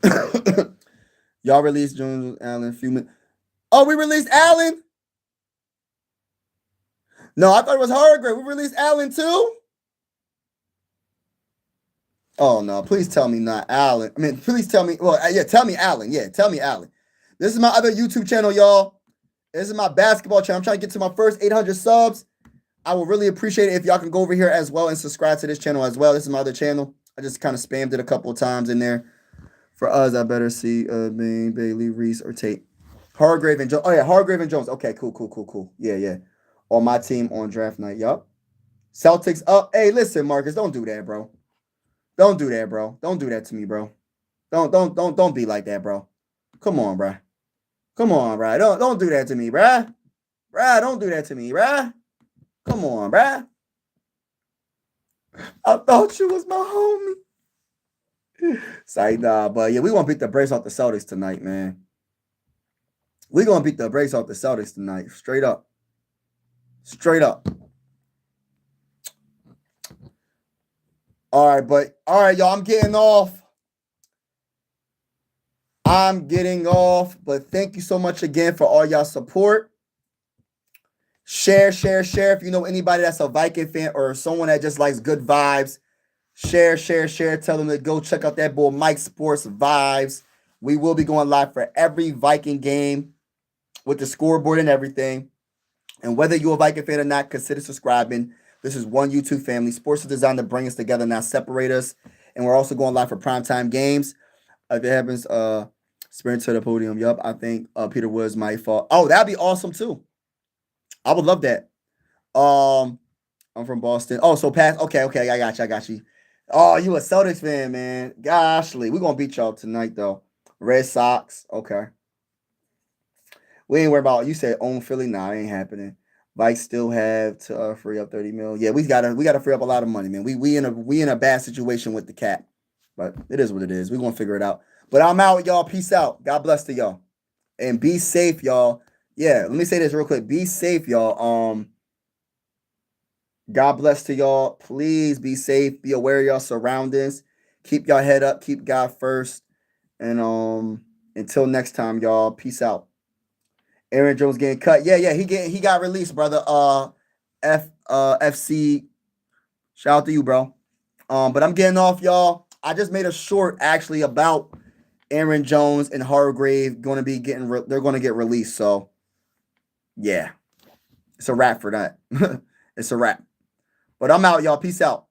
Y'all released Jones, Allen, Fewman. Oh, we released Allen. No, I thought it was Hargrave. We released Allen too. Oh no! Please tell me not Allen. I mean, please tell me. Well, yeah, tell me Allen. Yeah, tell me Allen. This is my other YouTube channel, y'all. This is my basketball channel. I'm trying to get to my first 800 subs. I will really appreciate it if y'all can go over here as well and subscribe to this channel as well. This is my other channel. I just kind of spammed it a couple of times in there. For us, I better see Bain, Bailey, Reese, or Tate. Hargrave and Jones. Oh yeah, Hargrave and Jones. Okay, cool. Yeah. On my team on draft night. Yup. Celtics up. Hey, listen, Marcus, don't do that, bro. Don't do that, bro. Don't do that to me, bro. Don't be like that, bro. Come on, bro. Don't do that to me, bro. Don't do that to me, bro. Come on, bro. I thought you was my homie. Sorry, nah, but yeah, we gonna beat the brakes off the Celtics tonight, man. We gonna beat the brakes off the Celtics tonight, straight up. All right, y'all. I'm getting off. But thank you so much again for all y'all support. Share. If you know anybody that's a Viking fan or someone that just likes good vibes, share. Tell them to go check out that boy Mike Sports Vibes. We will be going live for every Viking game with the scoreboard and everything. And whether you're a Viking fan or not, consider subscribing. This is one YouTube family. Sports is designed to bring us together, not separate us. And we're also going live for primetime games. If it happens, sprint to the podium. Yup, I think Peter Woods might fall. Oh, that'd be awesome too. I would love that. I'm from Boston. Oh, so pass. Okay. I got you. Oh, you a Celtics fan, man. Goshly. We're gonna beat y'all tonight, though. Red Sox. Okay. We ain't worried about you said own Philly. Nah, it ain't happening. Vikes still have to free up 30 mil. Yeah, we gotta free up a lot of money, man. We in a bad situation with the cap. But it is what it is. We're gonna figure it out. But I'm out, y'all. Peace out. God bless to y'all. And be safe, y'all. Yeah, let me say this real quick. Be safe, y'all. God bless to y'all. Please be safe. Be aware of y'all surroundings. Keep y'all head up. Keep God first. And until next time, y'all. Peace out. Aaron Jones getting cut. Yeah. He got released, brother. FC. Shout out to you, bro. But I'm getting off, y'all. I just made a short actually about Aaron Jones and Hargrave going to be they're going to get released. So yeah, it's a wrap for that. It's a wrap. But I'm out, y'all. Peace out.